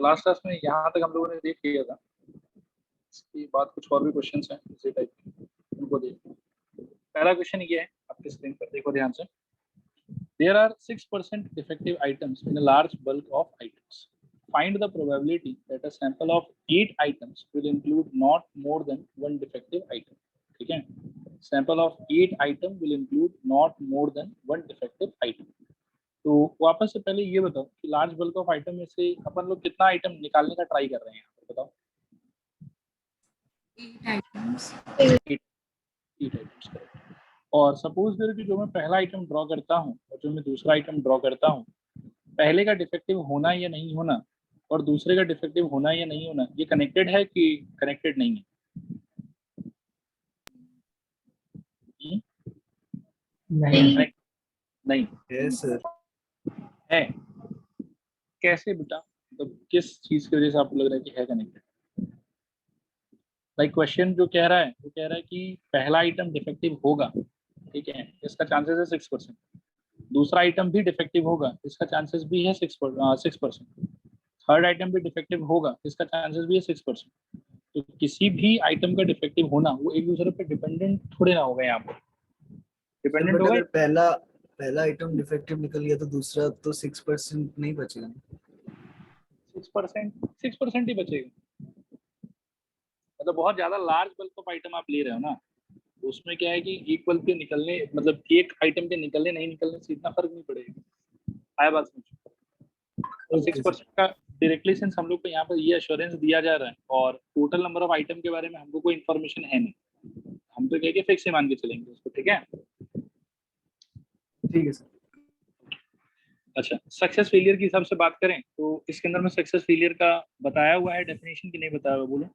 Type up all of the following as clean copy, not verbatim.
Last class में यहाँ तक हम लोगों ने देख लिया था। इसके बाद कुछ और भी क्वेश्चंस हैं इसी टाइप के, उनको देखो। पहला क्वेश्चन ये है, आपके स्क्रीन पर देखो ध्यान से। There are 6% defective items in a large bulk of items. Find the probability that a sample of 8 items will include not more than one defective item. ठीक है, sample of 8 item will include not more than one defective item. तो वापस से पहले ये बताओ कि large bulk of item में से अपन लोग कितना आइटम निकालने का ट्राई कर रहे हैं, बताओ। 8 items. 8 items, correct. और सपोज करो कि जो मैं पहला आइटम ड्रॉ करता हूँ और जो मैं दूसरा आइटम ड्रॉ करता हूँ, पहले का डिफेक्टिव होना या नहीं होना और दूसरे का डिफेक्टिव होना या नहीं होना, ये कनेक्टेड है कि कनेक्टेड नहीं है? नहीं नहीं यस सर है। कैसे बेटा, तो किस चीज की वजह से आपको लग रहा है कि है कनेक्टेड? लाइक क्वेश्चन जो कह रहा है वो कह रहा है कि पहला आइटम डिफेक्टिव होगा, ठीक है, इसका चांसेस है 6%। दूसरा आइटम भी डिफेक्टिव होगा, इसका चांसेस भी है 6%। थर्ड आइटम भी डिफेक्टिव होगा, इसका चांसेस भी है 6%। तो किसी भी आइटम का डिफेक्टिव होना वो एक दूसरे पे डिपेंडेंट थोड़े ना होगा, यहाँ पर डिपेंडेंट बट होगा। अगर पहला आइटम डिफेक्टिव निकल गया तो दूसरा तो 6% नहीं बचेगा। 6% ही बचेगा। मतलब बहुत ज्यादा लार्ज बल्क ऑफ आइटम आप ले रहे हो ना, उसमें क्या है कि एक बल्क के निकलने, मतलब एक आइटम के निकलने नहीं निकलने से इतना फर्क नहीं पड़ेगा। आया बात समझ? और 6% का डायरेक्टली सिंस हम लोग को यहाँ पर ये एश्योरेंस दिया जा रहा है और टोटल नंबर ऑफ आइटम के बारे में हमको कोई इन्फॉर्मेशन है नहीं, हम तो कह के फिक्स ही मान के चलेंगे उसको। ठीक है, ठीक है सर। अच्छा, सक्सेस फेलियर की हिसाब से बात करें तो इसके अंदर में सक्सेस फेलियर का बताया हुआ है डेफिनेशन कि नहीं बताया हुआ, बोलो।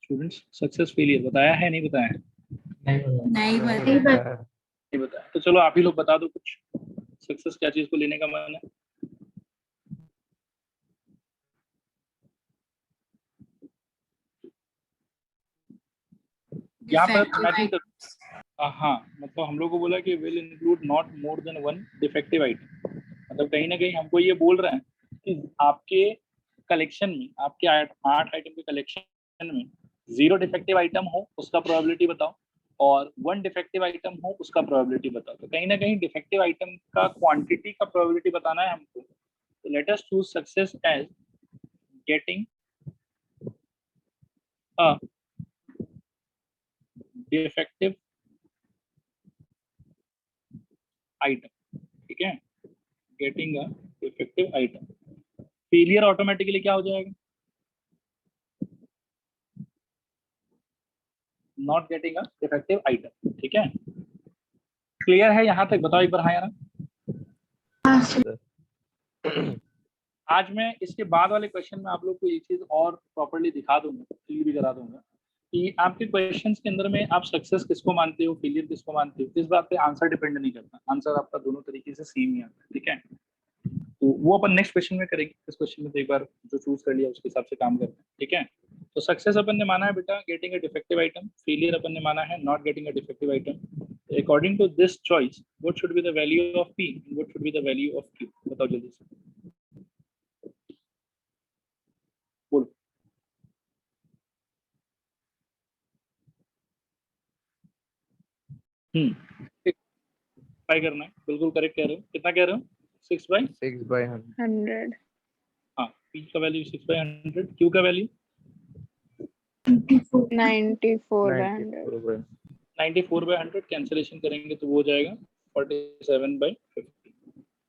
स्टूडेंट्स, सक्सेस फेलियर बताया है नहीं बताया है? नहीं नहीं बताया, तो चलो आप ही लोग बता दो कुछ, सक्सेस क्या चीज को लेने का मन है? यहाँ पर imagine करो, हाँ, मतलब हम लोग को बोला कि will include not more than one defective item. मतलब कहीं ना कहीं हमको ये बोल रहे हैं कि आपके कलेक्शन में, आपके 8 आइटम के कलेक्शन में 0 डिफेक्टिव आइटम हो उसका प्रोबेबिलिटी बताओ और 1 डिफेक्टिव आइटम हो उसका प्रोबेबिलिटी बताओ। तो कहीं ना कहीं डिफेक्टिव आइटम का क्वांटिटी का प्रोबेबिलिटी बताना है हमको। तो let us choose success as getting a defective item. ठीक है, getting a defective item. Failure automatically क्या हो जाएगा? Not getting a defective item. ठीक है, क्लियर है यहाँ तक? बताओ एक बार हाँ या ना। आज मैं इसके बाद वाले क्वेश्चन में आप लोग को एक चीज और प्रॉपर्ली दिखा दूंगा, क्लियर भी करा दूंगा कि आपके क्वेश्चंस के अंदर में आप सक्सेस किसको मानते हो, फेलियर किसको मानते हो, इस बात पे आंसर डिपेंड नहीं करता। आंसर आपका दोनों तरीके से सेम ही आता है। ठीक है, तो वो अपन नेक्स्ट क्वेश्चन में करेंगे। इस क्वेश्चन में तो एक बार जो चूज कर लिया उसके हिसाब से काम करते हैं। ठीक है, तो सक्सेस अपन ने माना है बेटा getting a defective item, failure अपन ने माना है not getting a defective item. According to this choice what should be the value of P and what should be the value of Q? बताओ जल्दी से, बोलो। ट्राई करना है, बिल्कुल करेक्ट कह रहे हो। कितना कह रहे हो? 6/100। हाँ, पी का वैल्यू 6/100, क्यू का वैल्यू 94/100। 94/100। कैंसिलेशन करेंगे तो वो हो जाएगा 47/50।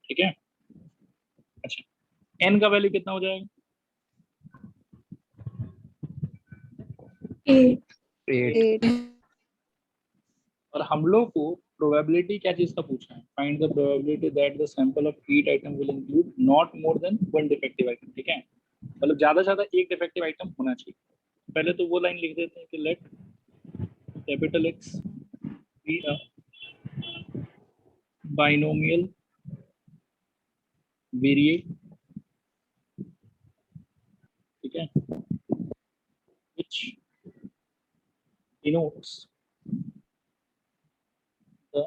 ठीक है, अच्छा, एन का वैल्यू कितना हो जाएगा? 8। और हम लोग को प्रोबेबिलिटी क्या चीज का पूछा है? Find the probability that the sample of 8 item will include not more than 1 defective item. ठीक है, मतलब ज्यादा से ज्यादा एक डिफेक्टिव आइटम होना चाहिए। पहले तो वो लाइन लिख देते हैं कि let capital x be a binomial variate, ठीक है, which denotes the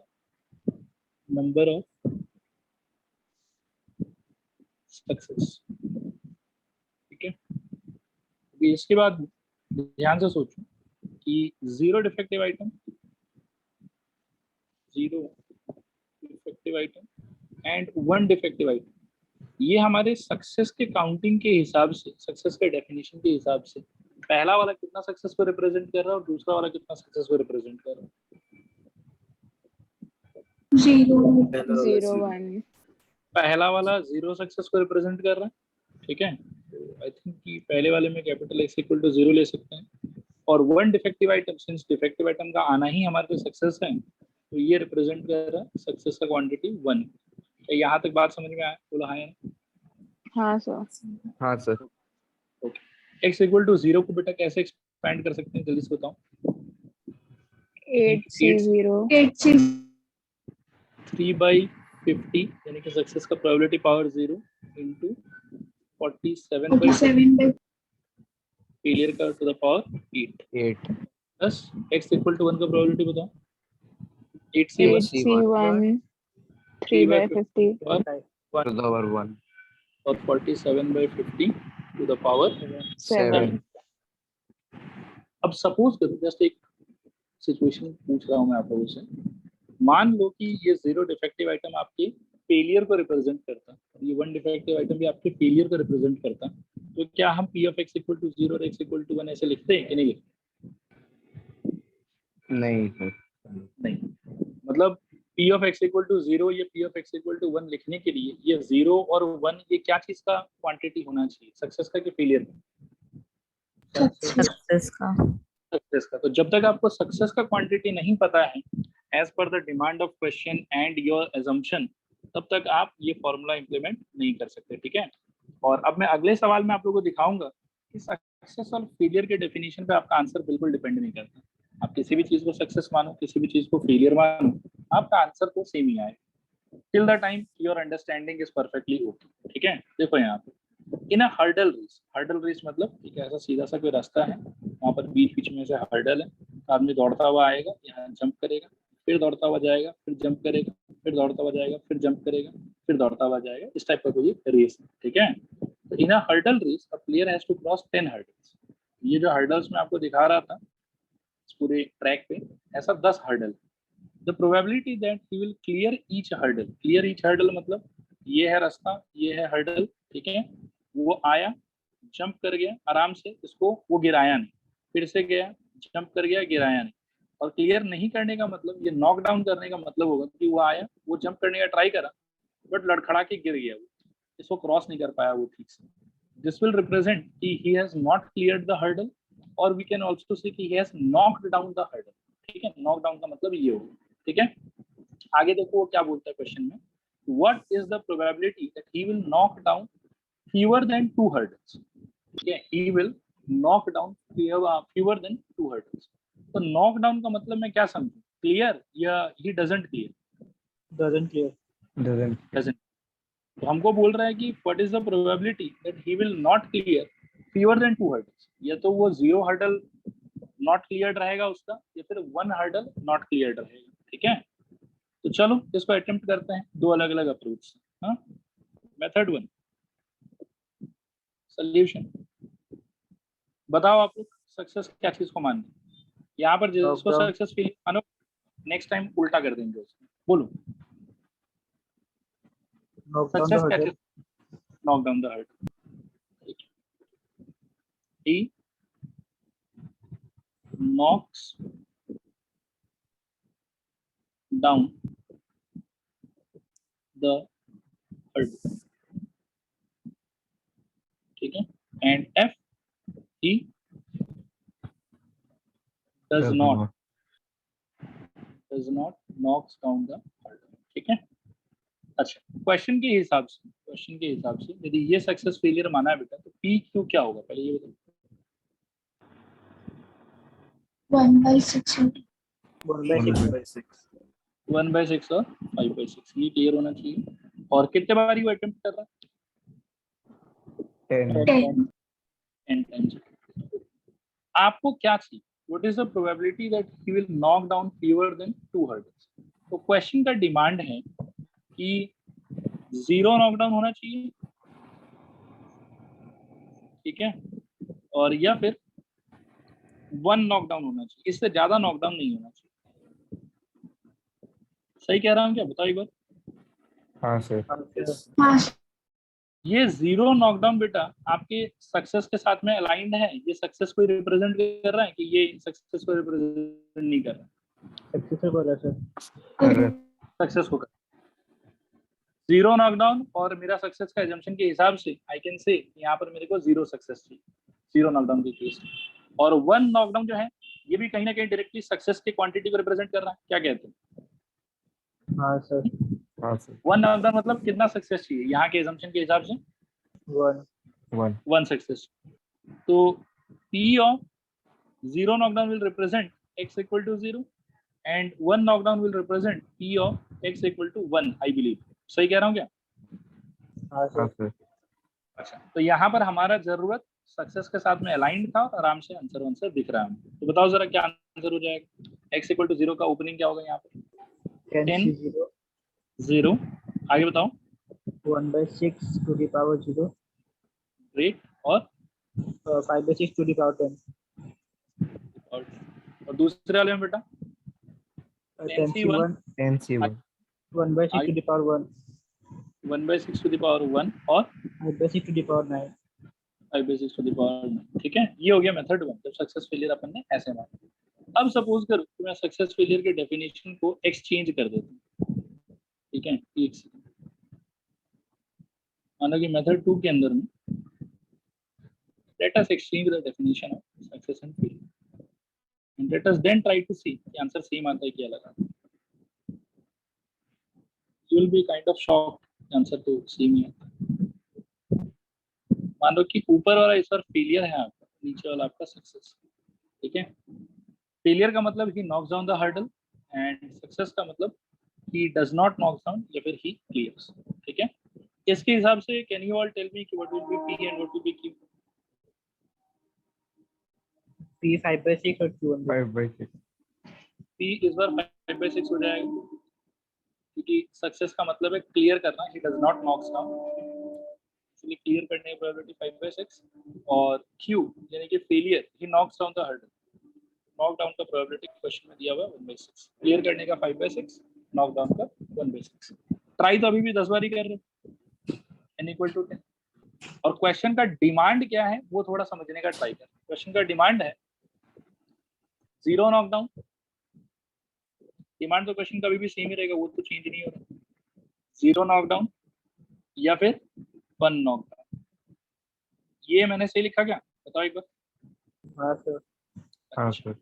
number of success. ठीक है, अभी इसके बाद ध्यान से सोचो कि zero defective item and one defective item, ये हमारे सक्सेस के काउंटिंग के हिसाब से, सक्सेस के डेफिनेशन के हिसाब से पहला वाला कितना सक्सेस को रिप्रेजेंट कर रहा है और दूसरा वाला कितना सक्सेस को रिप्रेजेंट कर रहा है? 0 1 पहला वाला जीरो सक्सेस को रिप्रेजेंट कर रहा है, ठीक है। आई थिंक कि पहले वाले में कैपिटल X इक्वल टू 0 ले सकते हैं, और one defective item, since defective item का आना ही हमारे पास सक्सेस है, तो ये रिप्रेजेंट कर रहा है सक्सेस का क्वांटिटी 1। यहाँ तक बात समझ में आया? बोला हाँ या नहीं? हाँ सर। हाँ sir. Okay, x equal to 0 को बेटा कैसे एक्सपेंड कर सकते हैं, जल्दी से बताओ। 8C0 3/50 यानी कि सक्सेस का प्रोबेबिलिटी पावर 0 इंटू 47 फेलियर का to the power 8 plus x equal to 1 का प्रोबेबिलिटी बताओ। 8C1 3/50 to the power 1 और 47/50 टू द पावर 7। अब सपोज करो, जस्ट एक सिचुएशन पूछ रहा हूं मैं आप लोगों से, मान लो कि ये जीरो डिफेक्टिव आइटम आपके फेलियर को रिप्रेजेंट करता, ये वन डिफेक्टिव आइटम भी आपके फेलियर को रिप्रेजेंट करता, तो क्या हम P of x equal to 0 और x इक्वल टू 1 ऐसे लिखते हैं कि नहीं लिखते? नहीं सर। नहीं, मतलब P of x equal to 0 या P of x equal to 1 लिखने के लिए ये 0 और 1 ये क्या चीज का क्वांटिटी होना चाहिए, सक्सेस का कि फेलियर का? सक्सेस का। सक्सेस का। तो जब तक आपको सक्सेस का क्वांटिटी नहीं पता है as per the demand of question and your assumption, तब तक आप ये फॉर्मूला इंप्लीमेंट नहीं कर सकते, ठीक है। और अब मैं अगले सवाल में आप लोगों को दिखाऊंगा कि सक्सेस और फेलियर के डेफिनेशन पे आपका आंसर बिल्कुल डिपेंड नहीं करता। आप किसी भी चीज को सक्सेस मानो, किसी भी चीज को फेलियर मानो, आपका आंसर तो सेम ही आएगा till the time your understanding is perfectly okay, ठीक है। देखो यहाँ पे इन अ हर्डल रेस मतलब एक ऐसा सीधा सा कोई रास्ता है, वहाँ पर बीच में से हर्डल है, आदमी दौड़ता हुआ आएगा, यहाँ जंप करेगा, फिर दौड़ता हुआ जाएगा, फिर जंप करेगा, फिर दौड़ता हुआ जाएगा, फिर जंप करेगा, फिर दौड़ता हुआ जाएगा, इस टाइप का कोई रेस है, ठीक है। तो in a hurdle race a player has to cross 10 hurdles. ये जो हर्डल्स मैं आपको दिखा रहा था इस पूरे ट्रैक पे, ऐसा 10 hurdle. The probability that he will clear each hurdle मतलब ये है रास्ता, ये है हर्डल, ठीक है। वो आया, जंप कर गया आराम से, इसको वो गिराया नहीं, फिर से गया, जंप कर गया, गिराया नहीं। और क्लियर नहीं करने का मतलब, ये नॉक डाउन करने का मतलब होगा कि वो आया, वो जंप करने का ट्राई करा, बट लड़खड़ा के गिर गया, वो इसको क्रॉस नहीं कर पाया वो ठीक से। दिस विल रिप्रेजेंट कि he has not cleared the hurdle, और वी कैन आल्सो से कि he has knocked down the hurdle, ठीक है। नॉक डाउन का मतलब ये होगा, ठीक है। आगे देखो वो क्या बोलता है क्वेश्चन में, what is the probability that he will knock down fewer than 2 hurdles, okay, he will knock down fewer than 2 hurdles। तो knock down का मतलब मैं क्या समझूं, clear या he doesn't clear? doesn't। तो हमको बोल रहा है कि what is the probability that he will not clear fewer than 2 hurdles, या तो वो 0 hurdle not cleared रहेगा उसका, या फिर 1 hurdle not cleared रहेगा, ठीक है। तो चलो इसको अटेम्प्ट करते हैं दो अलग अलग अप्रोच। हाँ, मेथड 1, सोल्यूशन। बताओ आप लोग सक्सेस क्या चीज को मानते हैं? यहाँ पर जिसको सक्सेस फील मानो, नेक्स्ट टाइम उल्टा कर देंगे उसको। बोलो सक्सेस क्या चीज? Knock down the hurdle. He knocks down the hurdle, ठीक है। And if, he does not knocks down the hurdle, ठीक है। अच्छा, क्वेश्चन के हिसाब से यदि ये सक्सेस फेलियर माना है बेटा, तो पी क्यू क्या होगा पहले ये बताओ। 1/6 1/6 और 5/6, ये क्लियर होना चाहिए। और कितने बार ये अटेम्प्ट कर रहा है? 10 टाइम्स। आपको क्या चाहिए, what is the probability that he will knock down fewer than 2 hurdles? तो क्वेश्चन का डिमांड है कि 0 नॉकडाउन होना चाहिए, ठीक है, और या फिर 1 नॉकडाउन होना चाहिए, इससे ज्यादा नॉकडाउन नहीं होना चाहिए। सही कह रहा हूँ क्या, बताओ एक बार। हाँ सर। हाँ ये 0 नॉकडाउन बेटा आपके सक्सेस के साथ में अलाइंड है, ये सक्सेस को रिप्रेजेंट कर रहा है कि ये सक्सेस को रिप्रेजेंट नहीं कर रहा है? सक्सेस को 0 नॉकडाउन और मेरा सक्सेस का एजम्पशन के हिसाब से आई कैन से यहाँ पर मेरे को 0 सक्सेस चाहिए 0 नॉकडाउन के केस में। और 1 नॉकडाउन जो है ये भी कहीं ना कहीं डायरेक्टली सक्सेस की क्वांटिटी को रिप्रेजेंट कर रहा है, क्या कहते हैं? हाँ सर। हाँ सर। 1 नॉकडाउन मतलब कितना सक्सेस चाहिए यहाँ के एजम्पशन के हिसाब से? 1 सक्सेस। तो P of 0 knockdown will represent x equal to 0 and 1 knockdown will represent P of x equal to 1, I believe. सही कह रहा हूँ क्या? हाँ हाँ सर। सर। अच्छा, तो यहाँ पर हमारा जरूरत सक्सेस के साथ में अलाइंड था और आराम से आंसर दिख रहा है। तो बताओ जरा क्या आंसर हो जाएगा? x equal to 0 का ओपनिंग क्या होगा यहाँ पर? 10 0। आगे बताओ। 1/6 to the power 0 ग्रेट। और 5/6 to the power 10 और दूसरे वाले में बेटा 10c1 10c1 1/6 to the power 1 1/6 to the power 1 और 5/6 to the power 9 5/6 to the power 9। ठीक है, ये हो गया मेथड 1, जब सक्सेस फेलियर अपन ने ऐसे माना। अब सपोज करो कि मैं सक्सेस फेलियर के डेफिनेशन को एक्सचेंज कर देता हूँ, ठीक है, एक सेकंड। मानो कि मेथड 2 के अंदर में let us exchange the definition of success and failure and let us then try to see कि आंसर सेम आता है कि अलग आता है। You will be kind of shocked, answer तो सेम ही आता है। मान लो कि ऊपर वाला इस बार फेलियर है आपका, नीचे वाला आपका सक्सेस, ठीक है। फेलियर का मतलब he knocks down the hurdle and success का मतलब he does not knocks down या फिर ही क्लियर्स, ठीक है। इसके हिसाब से can you all tell me कि what will be P and what will be Q? P 5/6 और Q 5/6 P इस बार 5/6 हो जाएगा क्योंकि सक्सेस का मतलब है क्लियर करना, he does not knocks down, इसलिए क्लियर करने की प्रोबेबिलिटी 5/6। और Q यानी कि failure, he knocks down the hurdle, knock down का प्रोबेबिलिटी क्वेश्चन में दिया हुआ है 1/6, क्लियर करने का 5/6, नॉक डाउन का 1/6। ट्राई तो अभी भी 10 बार ही कर रहे हो, n = 10। और क्वेश्चन का डिमांड क्या है वो थोड़ा समझने का ट्राई कर। क्वेश्चन का डिमांड है 0 नॉकडाउन, डिमांड तो क्वेश्चन कभी भी सेम ही रहेगा, वो तो चेंज नहीं हो रहा। 0 नॉकडाउन या फिर 1 नॉकडाउन, ये मैंने सही लिखा क्या, बताओ एक बार। हाँ सर। हाँ सर।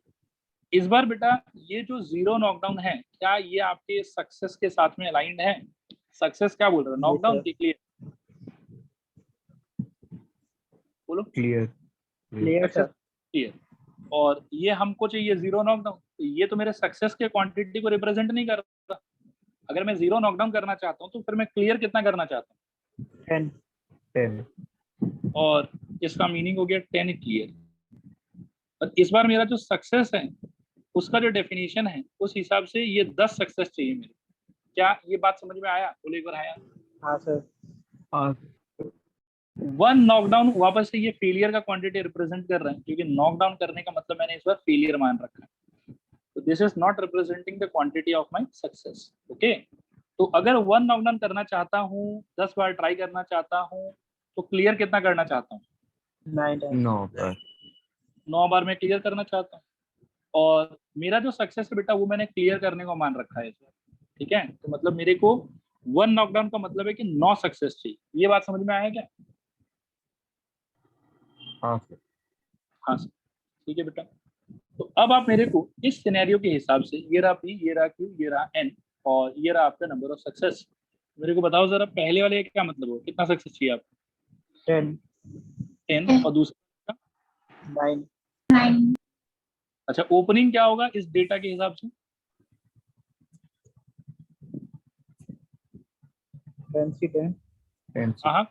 इस बार बेटा ये जो 0 नॉकडाउन है, क्या ये आपके सक्सेस के साथ में अलाइंड है? सक्सेस क्या बोल रहा है, नॉकडाउन के क्लियर? बोलो। Clear sir. क्लियर। और ये हमको चाहिए 0 नॉकडाउन, तो ये तो मेरे सक्सेस के क्वांटिटी को रिप्रेजेंट नहीं कर रहा। अगर मैं 0 नॉकडाउन करना चाहता हूँ तो फिर मैं क्लियर कितना करना चाहता हूँ? 10। और इसका मीनिंग हो गया 10 क्लियर। और इस बार मेरा जो सक्सेस है उसका जो डेफिनेशन है उस हिसाब से ये 10 सक्सेस चाहिए मेरे। क्या ये बात समझ में आया? बोलो एक बार आया। हाँ सर। 1 नॉकडाउन वापस से ये फेलियर का क्वांटिटी रिप्रेजेंट कर रहा है, क्योंकि नॉकडाउन करने का मतलब मैंने इस बार फेलियर मान रखा है। तो this is not representing the quantity of my success, okay. तो अगर 1 नॉकडाउन करना चाहता हूँ, 10 बार ट्राई करना चाहता हूँ, तो क्लियर कितना करना चाहता हूँ? 9 बार मैं क्लियर करना चाहता हूँ। और मेरा जो सक्सेस है बेटा वो मैंने क्लियर करने को मान रखा है इस बार, ठीक है। तो मतलब मेरे को 1 नॉकडाउन का मतलब है कि 9 सक्सेस चाहिए। ये बात समझ में आया क्या? हाँ सर। हाँ सर, ठीक है बेटा। तो अब आप मेरे को इस सिनेरियो के हिसाब से, ये रहा P, ये रहा Q, ये रहा N और ये रहा आपका नंबर ऑफ सक्सेस, मेरे को बताओ जरा पहले वाले का क्या मतलब हो, कितना सक्सेस चाहिए आपको? 10 और दूसरा 9। अच्छा, ओपनिंग क्या होगा इस डेटा के हिसाब से? 10c10। हाँ,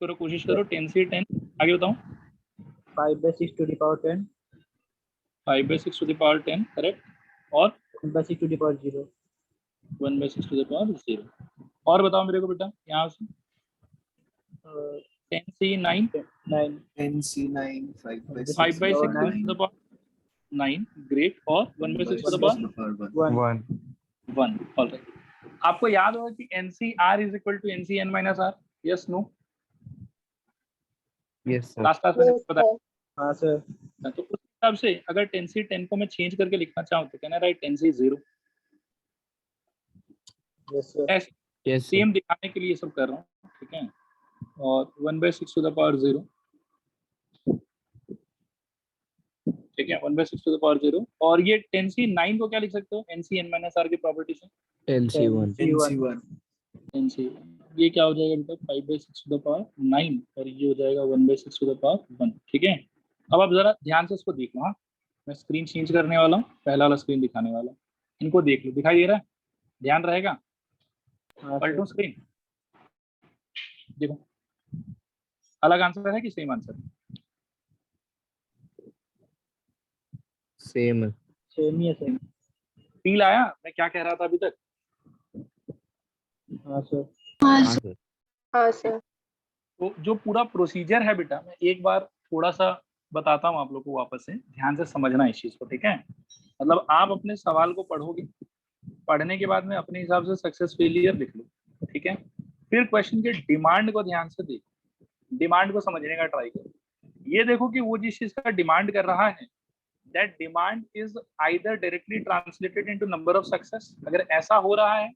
करो, कोशिश करो। 10c10, आगे बताओ। 5/6 to the power 10। 5/6 to the power 10, correct. और 1/6 to the power 0। 1/6 और बताओ मेरे को बेटा यहाँ से 10c 9 NC9 5/6 5/6 9 ग्रेट और 1/6 1. 1 ऑलराइट। आपको याद होगा कि NCR is equal to NCN minus R, yes no? Yes, sir. Last class में बताया। हाँ सर। तो उस हिसाब से अगर 10c 10 को मैं चेंज करके लिखना चाहूँ तो कहना right 10c 0। Yes sir. Yes, sir. Same दिखाने के लिए सब कर रहा हूँ, ठीक है। और 1/6 ठीक है, 1/6 और ये 10c 9 को क्या लिख सकते हो NCN माइनस R की प्रॉपर्टी से? NC1. NC1 NC ये क्या हो जाएगा बेटा 5/6 और ये हो जाएगा 1/6 ठीक है। अब आप जरा ध्यान से इसको देख लो। हाँ, मैं स्क्रीन चेंज करने वाला हूँ, पहला वाला स्क्रीन दिखाने वाला हूँ, इनको देख लो, दिखाई दे रहा है? ध्यान रहेगा? पलटू स्क्रीन, देखो अलग आंसर है कि सेम आंसर? Same. सेम ही है सर। फील आया मैं क्या कह रहा था अभी तक? हाँ सर। हाँ हाँ, सर। sir. हाँ सर। तो जो पूरा प्रोसीजर है बेटा, मैं एक बार थोड़ा सा बताता हूँ आप लोग को, वापस से ध्यान से समझना इस चीज को, ठीक है। मतलब आप अपने सवाल को पढ़ोगे, पढ़ने के बाद में अपने हिसाब से सक्सेस फेलियर लिख लो, ठीक है। फिर क्वेश्चन के डिमांड को ध्यान से देखो, डिमांड को समझने का ट्राई करो। ये देखो कि वो जिस चीज का डिमांड कर रहा है, that demand is either directly translated into number of success. अगर ऐसा हो रहा है,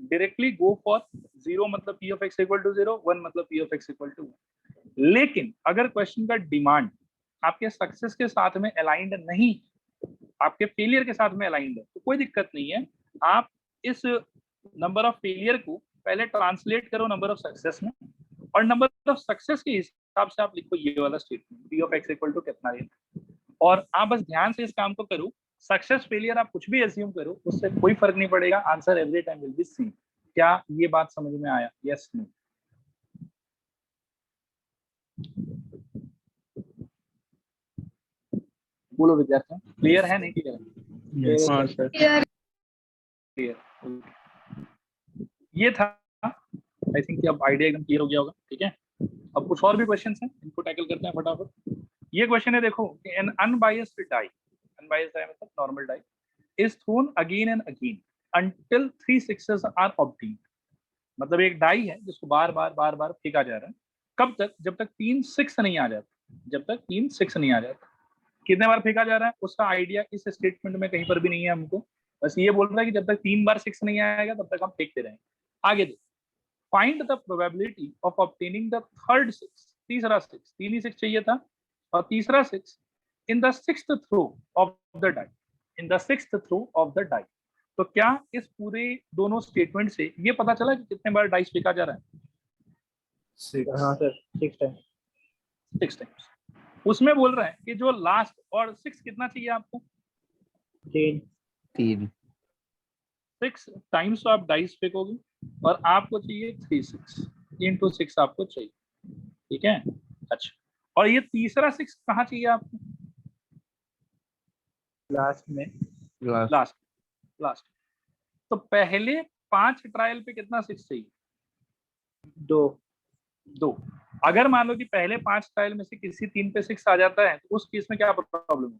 डायरेक्टली गो फॉर 0 मतलब p of x equal to 0, 1 मतलब p of x equal to 1। लेकिन अगर क्वेश्चन का डिमांड आपके सक्सेस के साथ में अलाइंड नहीं, आपके फेलियर के साथ में अलाइंड है, तो कोई दिक्कत नहीं है। आप इस नंबर ऑफ फेलियर को पहले ट्रांसलेट करो नंबर ऑफ सक्सेस में, और नंबर ऑफ सक्सेस के हिसाब से आप लिखो ये वाला statement p of x equal to कितना है। और आप बस ध्यान से इस काम को करो। सक्सेस फेलियर आप कुछ भी एज्यूम करो, उससे कोई फर्क नहीं पड़ेगा, answer every time will be same. क्या ये बात समझ में आया? Yes no? बोलो विद्यार्थियों, क्लियर है नहीं क्लियर? Yes, हाँ sir. Sir, clear. ये था, आई थिंक अब आइडिया एकदम क्लियर हो गया होगा, ठीक है। अब कुछ और भी क्वेश्चंस हैं, इनको टैकल करते हैं फटाफट। ये क्वेश्चन है, देखो, an unbiased die, unbiased die मतलब normal die, is thrown again and again until 3 success are obtained. मतलब एक डाई है जिसको बार बार फेंका जा रहा है, कब तक? जब तक 3 6 नहीं आ जाता, जब तक 3 6 नहीं आ जाता। कितने बार फेंका जा रहा है उसका आइडिया इस स्टेटमेंट में कहीं पर भी नहीं है हमको, बस ये बोल रहा है कि जब तक 3 बार 6 नहीं आएगा तब तक हम फेंकते रहेंगे। आगे देखो, find the probability of obtaining the third 6, तीसरा 6, 3 ही 6 चाहिए था, और तीसरा 6 in the 6th throw of the die, in the 6th throw of the die. तो क्या इस पूरे दोनों स्टेटमेंट से ये पता चला कि कितने बार डाइस फेंका जा रहा है? 6। हाँ सर, 6 टाइम्स। 6 टाइम्स। उसमें बोल रहा है कि जो लास्ट और 6 कितना चाहिए आपको? 3. 6 टाइम्स तो आप डाइस फेंकोगे, और आपको चाहिए 3 6 इंटू 6 आपको चाहिए, ठीक है। अच्छा, और ये तीसरा 6 कहाँ चाहिए आपको? लास्ट में। Last last. तो पहले 5 ट्रायल पे कितना 6 चाहिए? 2। अगर मान लो कि पहले 5 ट्रायल में से किसी 3 पे 6 आ जाता है, तो उस केस में क्या प्रॉब्लम है?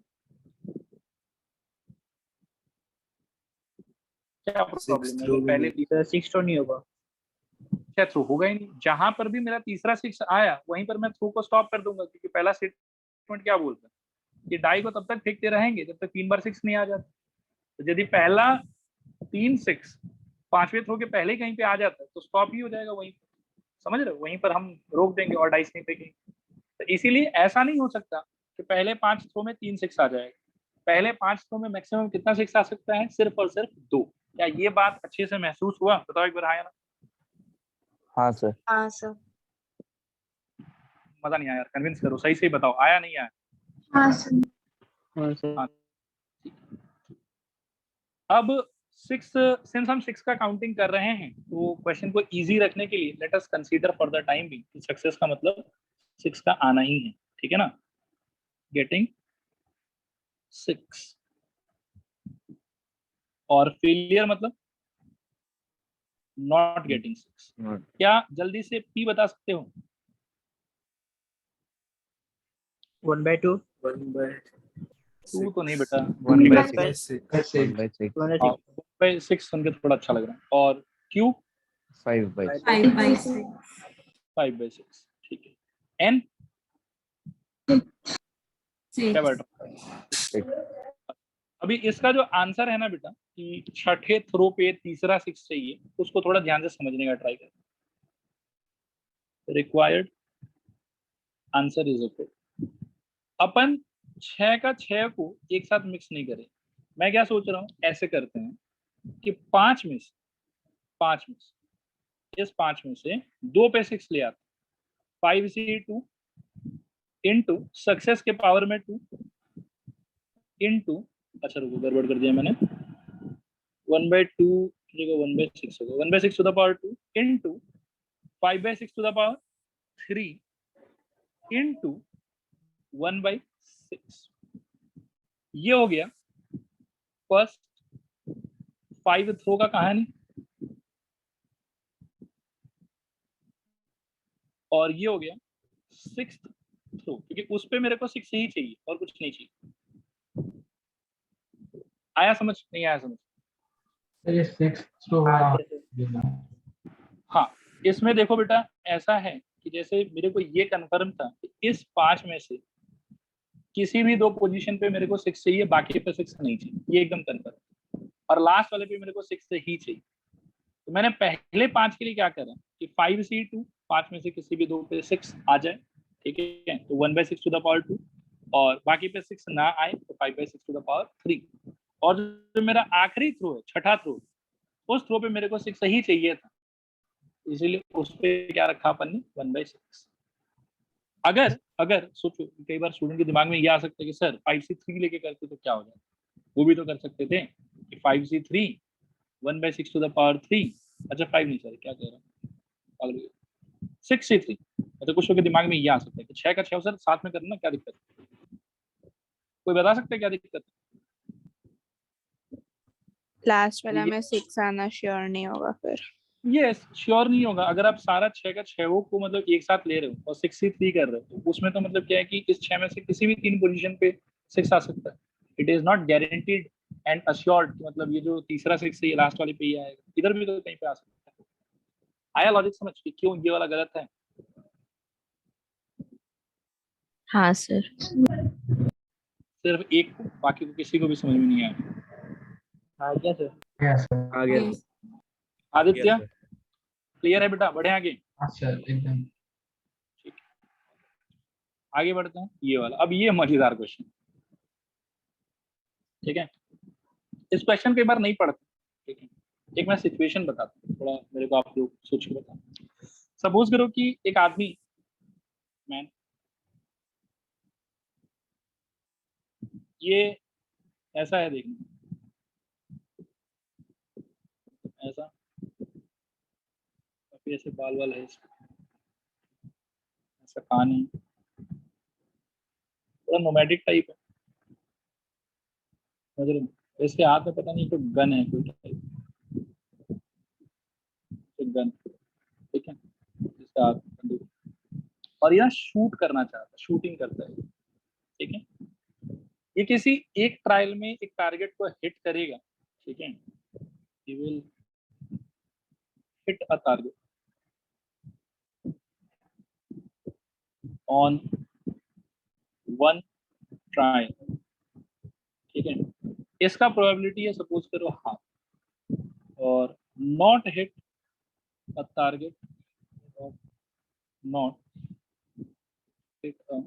क्या प्रॉब्लम है? तो पहले 6 तो नहीं होगा। क्या थ्रू होगा ही नहीं। जहां पर भी मेरा तीसरा 6 आया वहीं पर मैं थ्रू को स्टॉप कर दूंगा, क्योंकि पहला स्टेटमेंट क्या बोलता है कि डाई को तब तक फेंकते रहेंगे जब तक 3 बार 6 नहीं आ जाता। तो यदि पहला 3 6 5वें थ्रो के पहले ही कहीं पे आ जाता है तो स्टॉप ही हो जाएगा वहीं पर, समझ रहे हो? वहीं पर हम रोक देंगे और डाइस नहीं फेंकेंगे। तो इसीलिए ऐसा नहीं हो सकता कि पहले 5 थ्रो में 3 6 आ जाएगा। पहले 5 थ्रो में मैक्सिमम कितना 6 आ सकता है? सिर्फ और सिर्फ 2। क्या ये बात अच्छे से महसूस हुआ? बताओ एक बार हाँ या ना। हाँ सर. हाँ सर। मजा नहीं आया यार, कन्विंस करो, सही से बताओ, आया नहीं आया? हाँ सर। हाँ सर। हाँ। अब 6, सिंस हम 6 का काउंटिंग कर रहे हैं, तो क्वेश्चन को इजी रखने के लिए let us consider for the time भी सक्सेस का मतलब 6 का आना ही है, ठीक है ना। गेटिंग 6 और फेलियर मतलब नॉट गेटिंग 6। Not. क्या जल्दी से P बता सकते हो? 1/2. 2 तो नहीं बेटा, 1 by 1 by 6. 6 1 by 6. 1/6. 6 सुन के थोड़ा अच्छा लग रहा है। और Q 5 by 6. 5 by 6 5 by 6, ठीक है। N क्या 6 बेटा? 6. अभी इसका जो आंसर है ना बेटा कि छठे थ्रो पे तीसरा 6 चाहिए, उसको थोड़ा ध्यान से समझने का ट्राई करें। Required answer is okay. अपन 6 का 6 को एक साथ मिक्स नहीं करें। मैं क्या सोच रहा हूँ, ऐसे करते हैं कि 5 में से इस 5 में से 2 पे 6 ले आते, 5 से 2 इंटू सक्सेस के पावर में 2 इंटू, अच्छा रुको गड़बड़ कर दिया मैंने, 1/2 की जगह 1/6 होगा, 1/6 to the power 2 into 5/6 to the power 3 into 1/6। ये हो गया फर्स्ट 5 थ्रो का कहानी, और ये हो गया 6th थ्रो, क्योंकि उस पे मेरे को 6 ही चाहिए और कुछ नहीं चाहिए। आया समझ? नहीं आया समझ? ये 6 तो हाँ, इसमें देखो बेटा ऐसा है कि जैसे मेरे को ये कंफर्म था कि इस 5 में से किसी भी 2 पोजीशन पे मेरे को 6 चाहिए, बाकी पे 6 नहीं चाहिए, ये एकदम कंफर्म। और लास्ट वाले पे मेरे को 6 ही चाहिए। तो मैंने पहले 5 के लिए क्या करा कि 5C2, 5 में से किसी भी 2 पे 6 आ जाए, ठीक है, तो 1/6 टू द पावर 2, और बाकी पे 6 ना आए तो 5/6 टू द पावर 3। और जो मेरा आखिरी थ्रो है, छठा थ्रो, उस थ्रो पे मेरे को 6 ही चाहिए था, इसीलिए उस पे क्या रखा अपन ने, 1/6। अगर अगर सोचो, कई बार स्टूडेंट के दिमाग में ये आ सकता है कि सर 5C3 लेके करते तो क्या हो जाए, वो भी तो कर सकते थे कि 5C3 1/6 टू द पावर 3, अच्छा 5 नहीं, सर क्या कह रहा हूँ, 6C3। मतलब कुछ लोग के दिमाग में ये आ सकता है कि 6 का 6 सर साथ में करना, क्या दिक्कत है? कोई बता सकता है क्या दिक्कत है? लास्ट वाला में 6 आना श्योर नहीं होगा फिर। ये श्योर नहीं होगा अगर आप सारा 6 का 6 को मतलब एक साथ ले रहे हो और 6C3 कर रहे हो, तो उसमें तो मतलब क्या है कि इस 6 में से किसी भी 3 पोजीशन पे 6 आ सकता है। It is not guaranteed and assured, मतलब ये जो तीसरा 6 है ये लास्ट वाले पे ही आएगा, इधर भी तो कहीं पे आ सकता है। आया लॉजिक समझ कि क्यों ये वाला गलत है? हाँ सर। सिर्फ एक को, बाकी को किसी को भी समझ में नहीं आया। आ गया सर। आ गया. आदित्य क्लियर है बेटा? बढ़े आगे? अच्छा एकदम आगे बढ़ते हैं। ये वाला, अब ये मजेदार क्वेश्चन, ठीक है, इस क्वेश्चन कई बार नहीं पढ़ते, ठीक है, एक मैं सिचुएशन बताता हूँ, थोड़ा मेरे को आप लोग सोच के बताओ। सपोज करो कि एक आदमी, मैन, ये ऐसा है, देखना ऐसा, काफी ऐसे बाल वाल है इसमें, ऐसा कान है, थोड़ा नोमैडिक टाइप है, समझ रहे हो? इसके हाथ में पता नहीं कोई गन है, कोई टाइप गन, ठीक है, इसका हाथ में बंदूक, और यह शूट करना चाहता है, शूटिंग करता है, ठीक है, ये किसी एक ट्रायल में एक टारगेट को हिट करेगा, ठीक है, he will hit a target on one trial, ठीक है, इसका प्रोबेबिलिटी है सपोज करो हाफ, और not hit a target, not hit a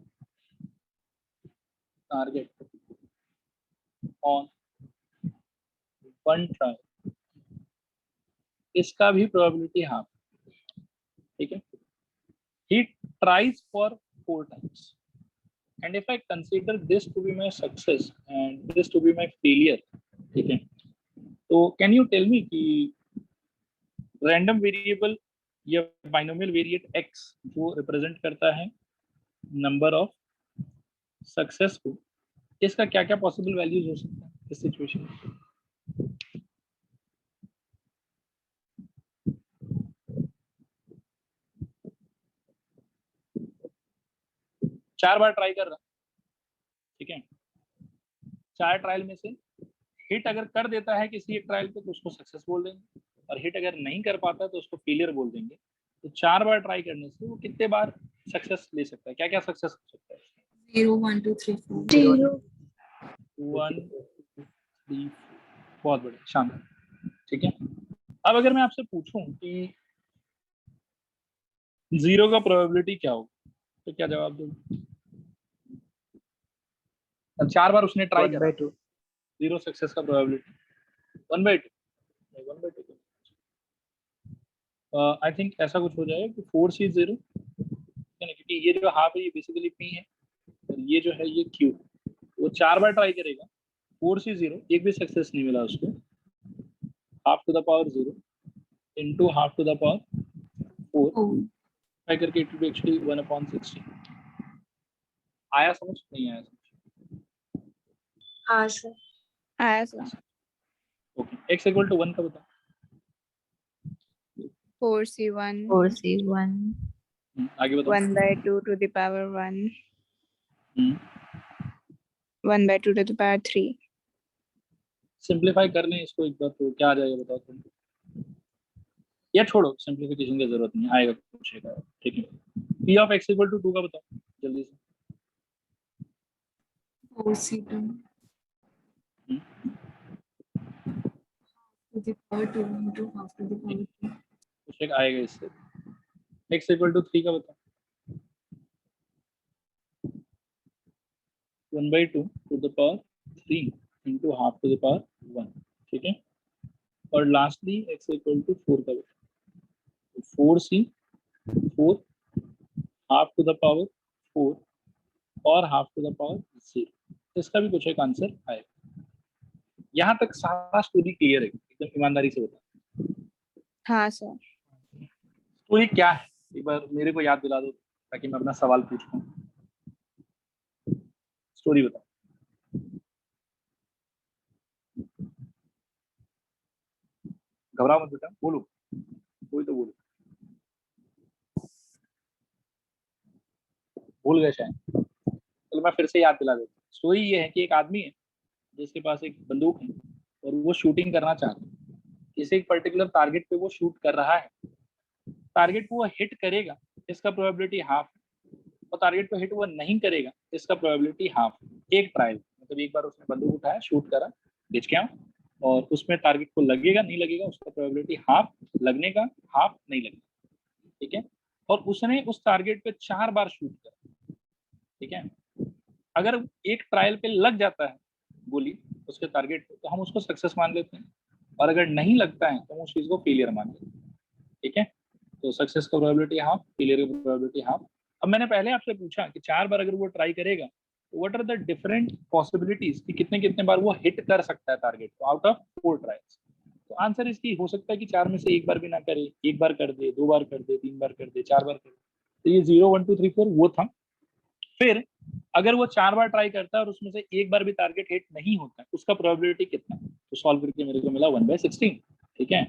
target on one trial, इसका भी प्रोबेबिलिटी हाफ, ठीक है। He tries for 4 times, and if I consider this to be my success and this to be my failure, ठीक है, तो can you tell me कि random variable या binomial variate x जो represent करता है number of success को, इसका क्या क्या possible values हो सकता है इस situation में? 4 बार ट्राई कर रहा, ठीक है, 4 ट्रायल में से हिट अगर कर देता है किसी एक ट्रायल पे तो उसको सक्सेस बोल देंगे, और हिट अगर नहीं कर पाता तो उसको फेलियर बोल देंगे। तो 4 बार ट्राई करने से वो कितने बार सक्सेस ले सकता है, क्या क्या सक्सेस हो सकता है? 0 1 2 3 4 0 1 3, बहुत बढ़िया, शानदार, ठीक है। अब अगर मैं आपसे पूछूं कि 0 का प्रोबेबिलिटी क्या होगा तो क्या जवाब दोगे? अब 4 बार उसने ट्राई 1 करा, by 2. 0 सक्सेस का प्रोबेबिलिटी 1/2, नहीं 1/2, आई थिंक ऐसा कुछ हो जाएगा कि 4C0, है ना, क्योंकि ये जो हाफ है ये बेसिकली P है और ये जो है ये Q। वो 4 बार ट्राई करेगा, 4C0, एक भी सक्सेस नहीं मिला उसको, half to the power 0 into half to the power 4 try करके इट विल बी एक्चुअली 1/16। आया समझ? नहीं आया समझ? हाँ सर आया sir. Okay, x equal to 1 का बताओ। 4C1 4C1 आगे बताओ। 1 by 2 to the power 1 hmm, 1 by 2 to the power 3। Simplify कर लें इसको एक बार तो क्या आ जाएगा बताओ तुम, या छोड़ो सिंप्लीफिकेशन की जरूरत नहीं, आएगा कुछ एक, ठीक है। p of x equal to 2 का बताओ जल्दी से। 4C2 to the power 2 into half to the power 3 कुछ एक आएगा इससे। x इक्वल टू 3 का बताओ। 1/2 to the power 3 into half to the power 1, ठीक है। और लास्टली x इक्वल टू 4 का बताओ। 4C 4 half to the power 4 और हाफ टू द पावर 0, इसका भी कुछ एक आंसर आएगा। यहाँ तक सारा स्टोरी क्लियर है, एकदम ईमानदारी से बता, हाँ सर। स्टोरी क्या है एक बार मेरे को याद दिला दो ताकि मैं अपना सवाल पूछ पाऊँ। स्टोरी बताओ। घबराओ मत बेटा, बोलो, कोई तो बोलो। भूल गए शायद, चलो मैं फिर से याद दिला देता हूँ। स्टोरी ये है कि एक आदमी है जिसके पास एक बंदूक है और वो शूटिंग करना चाहता है, किसी एक पर्टिकुलर टारगेट पे वो शूट कर रहा है, टारगेट को वो हिट करेगा इसका प्रोबेबिलिटी हाफ है, और टारगेट को हिट वो नहीं करेगा इसका प्रोबेबिलिटी हाफ। एक ट्रायल मतलब एक बार उसने बंदूक उठाया, शूट करा, खींच के और उसमें टारगेट को लगेगा नहीं लगेगा उसका प्रोबेबिलिटी हाफ, लगने का हाफ, नहीं लगेगा, ठीक है। और उसने उस टारगेट पे 4 बार शूट करा, ठीक है। अगर एक ट्रायल पे लग जाता है गोली उसके टारगेट पे तो हम उसको सक्सेस मान लेते हैं, और अगर नहीं लगता है तो हम उस चीज को फेलियर मान लेते हैं, ठीक है। तो सक्सेस का प्रोबेबिलिटी हाफ, फेलियर की प्रोबेबिलिटी हाफ। अब मैंने पहले आपसे पूछा कि 4 बार अगर वो ट्राई करेगा तो what are the different possibilities कि कितने कितने बार वो हिट कर सकता है टारगेट को आउट ऑफ 4 ट्रायल्स। तो आंसर इसकी हो सकता है कि 4 में से एक बार भी ना करे, एक बार कर दे, 2 बार कर दे, 3 बार कर दे, 4 बार कर दे। तो ये 0 1 2 3 4 वो था। फिर अगर वो 4 बार ट्राई करता है और उसमें से एक बार भी टारगेट हिट नहीं होता है, उसका प्रोबेबिलिटी कितना है? तो सॉल्व करके मेरे को मिला 1/16, ठीक है।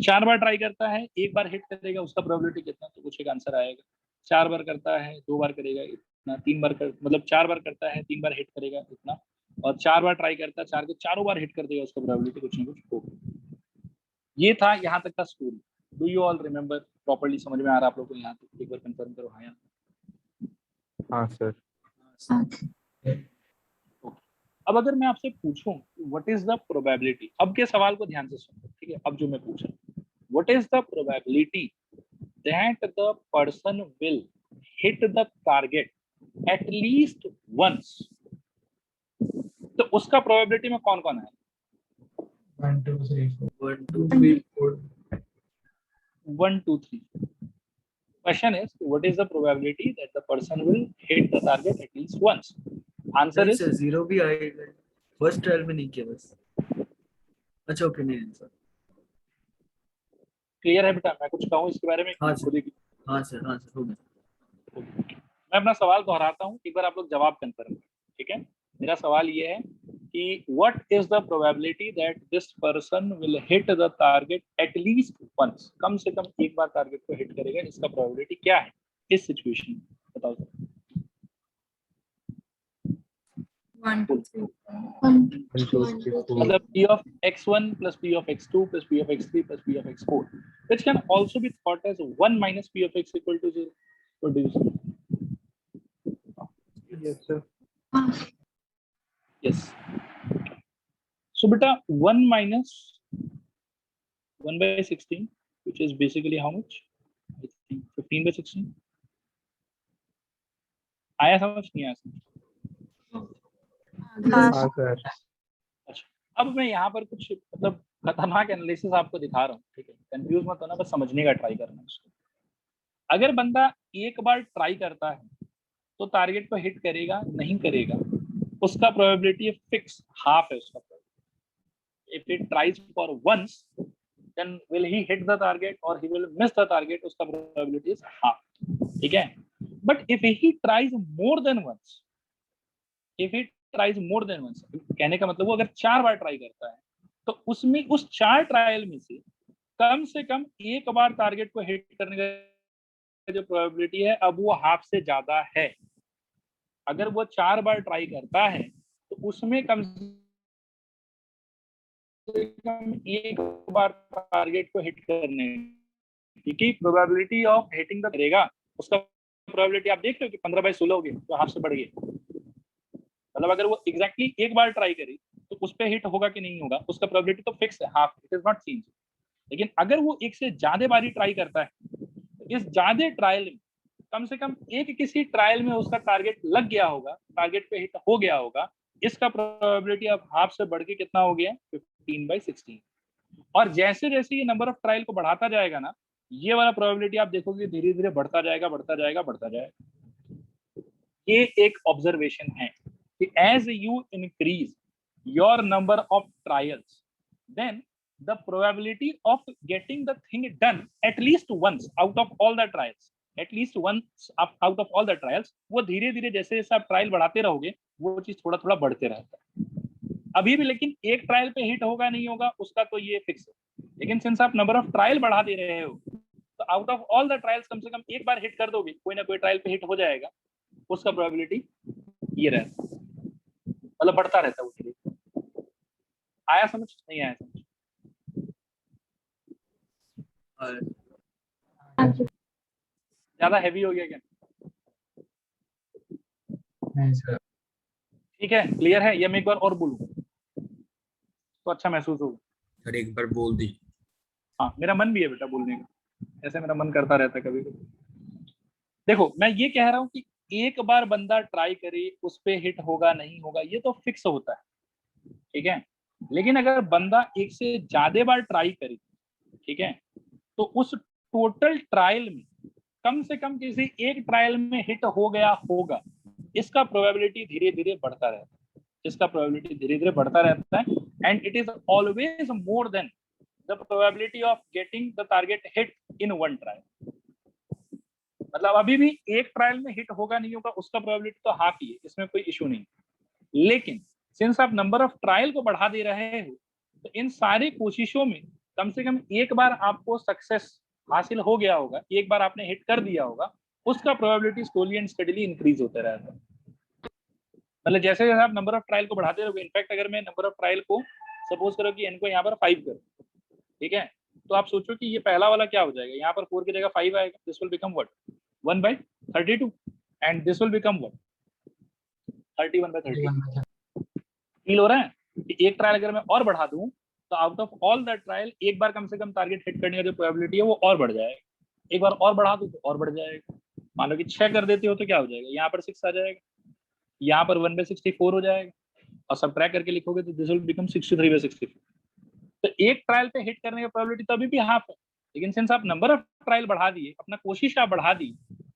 4 बार ट्राई करता है, एक बार हिट करेगा, उसका प्रोबेबिलिटी कितना? तो कुछ एक आंसर आएगा। 4 बार करता है, 2 बार करेगा इतना, 3 बार कर मतलब 4 बार करता है, 3 बार हिट करेगा इतना, और 4 बार ट्राई करता है, 4 के चारों बार हिट कर देगा, उसका प्रोबेबिलिटी कुछ ना कुछ होगा। ये था यहाँ तक का story. Do you all remember? Properly समझ में आ रहा है आप लोग को? यहाँ तक एक बार कंफर्म करो। हाँ हाँ सर। अब अगर मैं आपसे पूछूं व्हाट इज द प्रोबेबिलिटी, अब के सवाल को ध्यान से सुनो, ठीक है। अब जो मैं पूछ रहा हूँ, what is the probability that the person will hit the target at least once? तो उसका प्रोबेबिलिटी में कौन कौन है? 1 2 3 4 1 2 3 4 1 2 3। Question is, what is the probability that the person will hit the target at least once? Answer नहीं is sir 0 भी आएगा, first trial में नहीं किया बस। अच्छा ओके, नहीं आंसर clear है बेटा? मैं कुछ कहूँ इसके बारे में? हाँ खुद ही हाँ सर हो गया। मैं अपना सवाल दोहराता हूँ, एक बार आप लोग जवाब कंफर्म करें, ठीक है। मेरा सवाल ये है कि what is the probability that this person will hit the target at least once? कम से कम एक बार टारगेट को हिट करेगा, इसका प्रोबेबिलिटी क्या है इस सिचुएशन में? बताओ। 1, 2, 3, 4. 1, 1, 2, 3, 4. मतलब p of x1 plus p of x2 plus p of x3 plus p of x4, which can also be thought as 1 minus p of x equal to 0. What do you say? Yes, sir. Yes. So beta 1 minus 1 by 16, which is basically how much? I think 15 by 16. आया समझ नहीं आया समझ? हाँ हाँ sir. अच्छा, अब मैं यहाँ पर कुछ मतलब खतरनाक एनालिसिस आपको दिखा रहा हूँ, ठीक है? कंफ्यूज मत होना, बस समझने का ट्राई करना उसको। अगर बंदा एक बार ट्राई करता है तो टारगेट को हिट करेगा नहीं करेगा, उसका प्रोबेबिलिटी फिक्स हाफ है उसका। If it tries for once then will he hit the target or he will miss the target, उसका probability is half, ठीक है? But if he tries more than once, कहने का मतलब वो अगर 4 बार ट्राई करता है तो उसमें उस 4 ट्रायल में से कम एक बार टारगेट को हिट करने का जो प्रोबेबिलिटी है अब वो हाफ से ज्यादा है। अगर वो 4 बार ट्राई करता है तो उसमें कम एक बार टारगेट को हिट करने की प्रोबेबिलिटी ऑफ हिटिंग द करेगा, उसका प्रोबेबिलिटी आप देख रहे हो कि 15 बाई 16 हो गया, तो हाफ से बढ़ गया। मतलब अगर वो एग्जैक्टली एक बार ट्राई करे तो उस पे हिट होगा कि नहीं होगा, उसका प्रोबेबिलिटी तो फिक्स है, half, it is not change. लेकिन अगर वो एक से ज्यादा बारी ट्राई करता है तो इस ज्यादा ट्रायल में कम से कम एक किसी ट्रायल में उसका टारगेट लग गया होगा, टारगेट पे हिट हो गया होगा, इसका प्रोबेबिलिटी अब हाफ से बढ़ के कितना हो गया, 15 by 16। और जैसे जैसे ये नंबर ऑफ ट्रायल को बढ़ाता जाएगा ना, ये वाला प्रोबेबिलिटी आप देखोगे धीरे धीरे बढ़ता जाएगा। ये एक ऑब्जर्वेशन है कि as you increase your number of trials then the probability of getting the thing done at least once out of all the trials, वो धीरे धीरे जैसे जैसे आप ट्रायल बढ़ाते रहोगे वो चीज थोड़ा थोड़ा बढ़ते रहता है। अभी भी लेकिन एक ट्रायल पे हिट होगा नहीं होगा उसका तो ये फिक्स है, लेकिन सिंस आप नंबर ऑफ ट्रायल बढ़ा दे रहे हो तो out of all the trials कम से कम एक बार हिट कर दोगे, कोई ना कोई ट्रायल पे हिट हो जाएगा, उसका प्रोबेबिलिटी ये रहता है, मतलब बढ़ता रहता है वो धीरे। आया समझ नहीं आया समझ? ज्यादा हैवी हो गया क्या? नहीं सर। ठीक है, क्लियर है? ये मैं एक बार और बोलूं तो अच्छा महसूस होगा। सर एक बार बोल दी। हाँ, मेरा मन भी है बेटा बोलने का, ऐसे मेरा मन करता रहता है कभी कभी। देखो मैं ये कह रहा हूँ कि एक बार बंदा ट्राई करे उस पे हिट होगा नहीं होगा ये तो फिक्स होता है, ठीक है? लेकिन अगर बंदा एक से ज्यादा बार ट्राई करे, ठीक है, तो उस टोटल ट्रायल में कम से कम किसी एक ट्रायल में हिट हो गया होगा, इसका प्रोबेबिलिटी धीरे धीरे बढ़ता रहता है, and it is always more than the probability of getting the target hit in one trial. मतलब अभी भी एक ट्रायल में हिट होगा नहीं होगा उसका प्रोबेबिलिटी तो हाफ ही है, इसमें कोई इशू नहीं। लेकिन सिंस आप नंबर ऑफ ट्रायल को बढ़ा दे रहे हो तो इन सारी कोशिशों में कम से कम एक बार आपको सक्सेस हासिल हो गया होगा, एक बार आपने हिट कर दिया होगा, उसका probability slowly and steadily increase होता रहता है। मतलब जैसे जैसे आप नंबर ऑफ ट्रायल को बढ़ाते रहोगे, इनफैक्ट अगर मैं नंबर ऑफ ट्रायल को सपोज करो कि इनको यहाँ पर 5 करो, ठीक है, तो आप सोचो कि ये पहला वाला क्या हो जाएगा, यहाँ पर 4 की जगह 5 आएगा, this will become what 1 by 32 and this will become what 31 by 30। Feel हो रहा है कि एक ट्रायल अगर मैं और बढ़ा दूं तो out of all the trial एक बार कम से कम टारगेट हिट करने का जो प्रोबेबिलिटी है वो और बढ़ जाएगा, एक बार और बढ़ा दूं तो और बढ़ जाएगा। मान लो कि 6 कर देते हो तो क्या हो जाएगा, यहाँ पर 6 आ जाएगा, यहाँ पर 1 by 64 हो जाएगा, और सब ट्रैक करके लिखोगे तो दिस विल बिकम 63 by 64। तो एक ट्रायल पे हिट करने का प्रोबेबिलिटी तो अभी भी हाफ है, लेकिन सिंस आप नंबर ऑफ ट्रायल बढ़ा दिए, अपना कोशिश आप बढ़ा दी,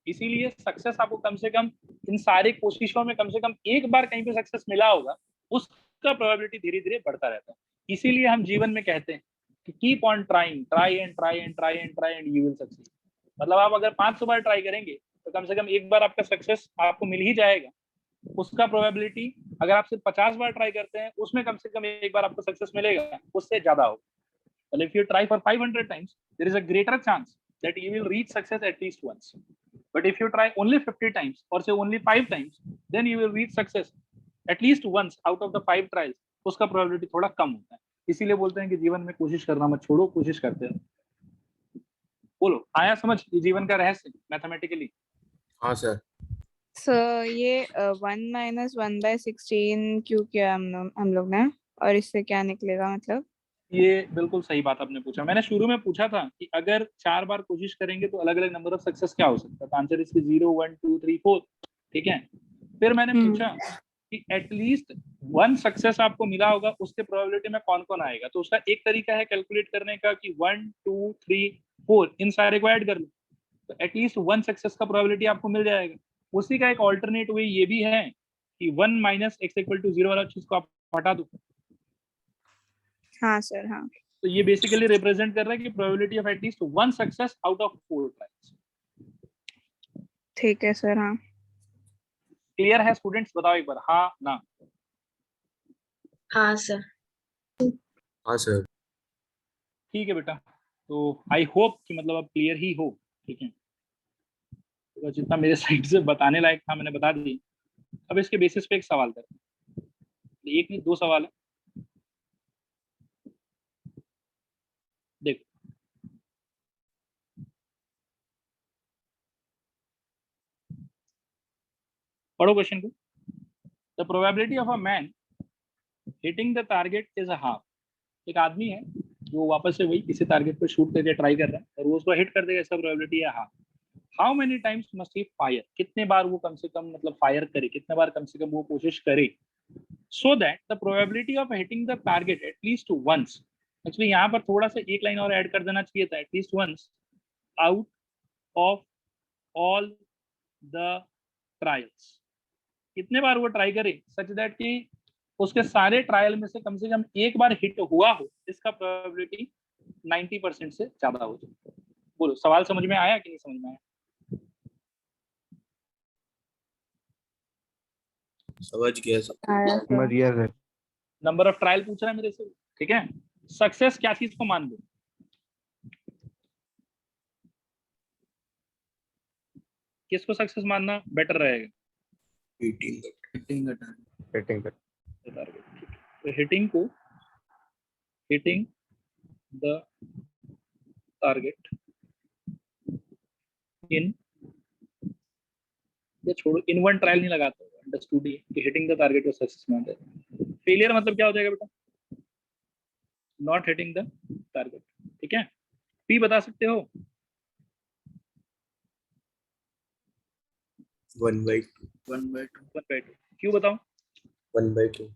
इसीलिए सक्सेस आपको कम से कम इन सारी कोशिशों में कम से कम एक बार कहीं पे सक्सेस मिला होगा, उसका प्रोबेबिलिटी धीरे धीरे बढ़ता रहता है। इसीलिए हम जीवन में कहते हैं कि keep on trying, try and you will succeed. मतलब आप अगर 500 बार ट्राई करेंगे तो कम से कम एक बार आपका सक्सेस आपको मिल ही जाएगा, उसका प्रोबेबिलिटी अगर आप सिर्फ 50 बार ट्राई करते हैं उसमें कम से कम एक बार आपको सक्सेस मिलेगा, उससे ज्यादा होगा। मतलब if you try for 500 times there is a greater chance that you will reach success at least once, but if you try only 50 times और say only 5 times then you will reach success at least once out of the 5 trials, उसका probability थोड़ा कम होता है। इसीलिए बोलते हैं कि जीवन में कोशिश करना मत छोड़ो, कोशिश करते रहो। बोलो, आया समझ ये जीवन का रहस्य मैथमेटिकली? हाँ सर। सर ये 1 - 1/16 क्यों किया हम लोग ने, और इससे क्या निकलेगा मतलब? ये बिल्कुल सही बात आपने पूछा। मैंने शुरू में पूछा था कि अगर 4 बार कोशिश करेंगे तो अलग अलग नंबर ऑफ सक्सेस क्या हो सकता है, तो आंसर इसकी 0, 1, 2, 3, 4। ठीक है, फिर मैंने पूछा कि एटलीस्ट 1 सक्सेस आपको मिला होगा, उसके प्रोबेबिलिटी में कौन कौन आएगा। तो उसका एक तरीका है कैलकुलेट करने का कि 1, 2, 3, 4 इन सारे को ऐड कर लो, तो एटलीस्ट 1 सक्सेस का प्रोबेबिलिटी आपको मिल जाएगा। उसी का एक ऑल्टरनेट वे ये भी है कि 1 - x = 0 वाला चीज को आप हटा दो। हाँ सर, हाँ। तो ये बेसिकली रिप्रेजेंट कर रहा है कि probability of at least 1 success out of 4 trials. ठीक है सर, हाँ। क्लियर है स्टूडेंट्स? बताओ एक बार, हाँ ना? हाँ सर। हाँ सर। ठीक है बेटा, तो आई होप कि मतलब अब क्लियर ही हो। ठीक है, तो जितना मेरे साइड से बताने लायक था मैंने बता दी। अब इसके बेसिस पे एक सवाल करते हैं, एक नहीं 2 सवाल है। देखो, पढ़ो क्वेश्चन को। The probability of a man hitting the target is a half. एक आदमी है जो वापस से वही किसी टारगेट पर शूट करके ट्राई कर रहा है और वो उसको हिट कर देगा, इसका प्रोबेबिलिटी है half. How many times must he fire, कितने बार वो कम से कम मतलब फायर करे, कितने बार कम से कम वो कोशिश करे, so that the probability of hitting the target at least once. Actually यहाँ पर थोड़ा सा एक लाइन और ऐड कर देना चाहिए था, at least once out of all the trials. कितने बार वो ट्राई करे सच दैट कि उसके सारे ट्रायल में से कम एक बार हिट हुआ हो, इसका प्रोबेबिलिटी 90% से ज्यादा हो जाए। बोलो, सवाल समझ में आया कि नहीं समझ में आया? समझ गया सर। आया समझ सर। गया सर। नंबर ऑफ ट्रायल पूछ रहा है मेरे से। ठीक है, सक्सेस क्या चीज को मान लो? किसको सक्सेस मानना बेटर रहेगा? हिटिंग रेटिंग कर। हिटिंग को, हिटिंग द टारगेट इन, ये छोड़ो, इन वन ट्रायल नहीं लगाते, अंडरस्टूड ही कि हिटिंग द टारगेट को सक्सेस मान लेते। फेलियर मतलब क्या हो जाएगा बेटा? Not hitting the target. ठीक है, पी बता सकते हो? 1/2। 1/2। क्यों बताओ? 1/2।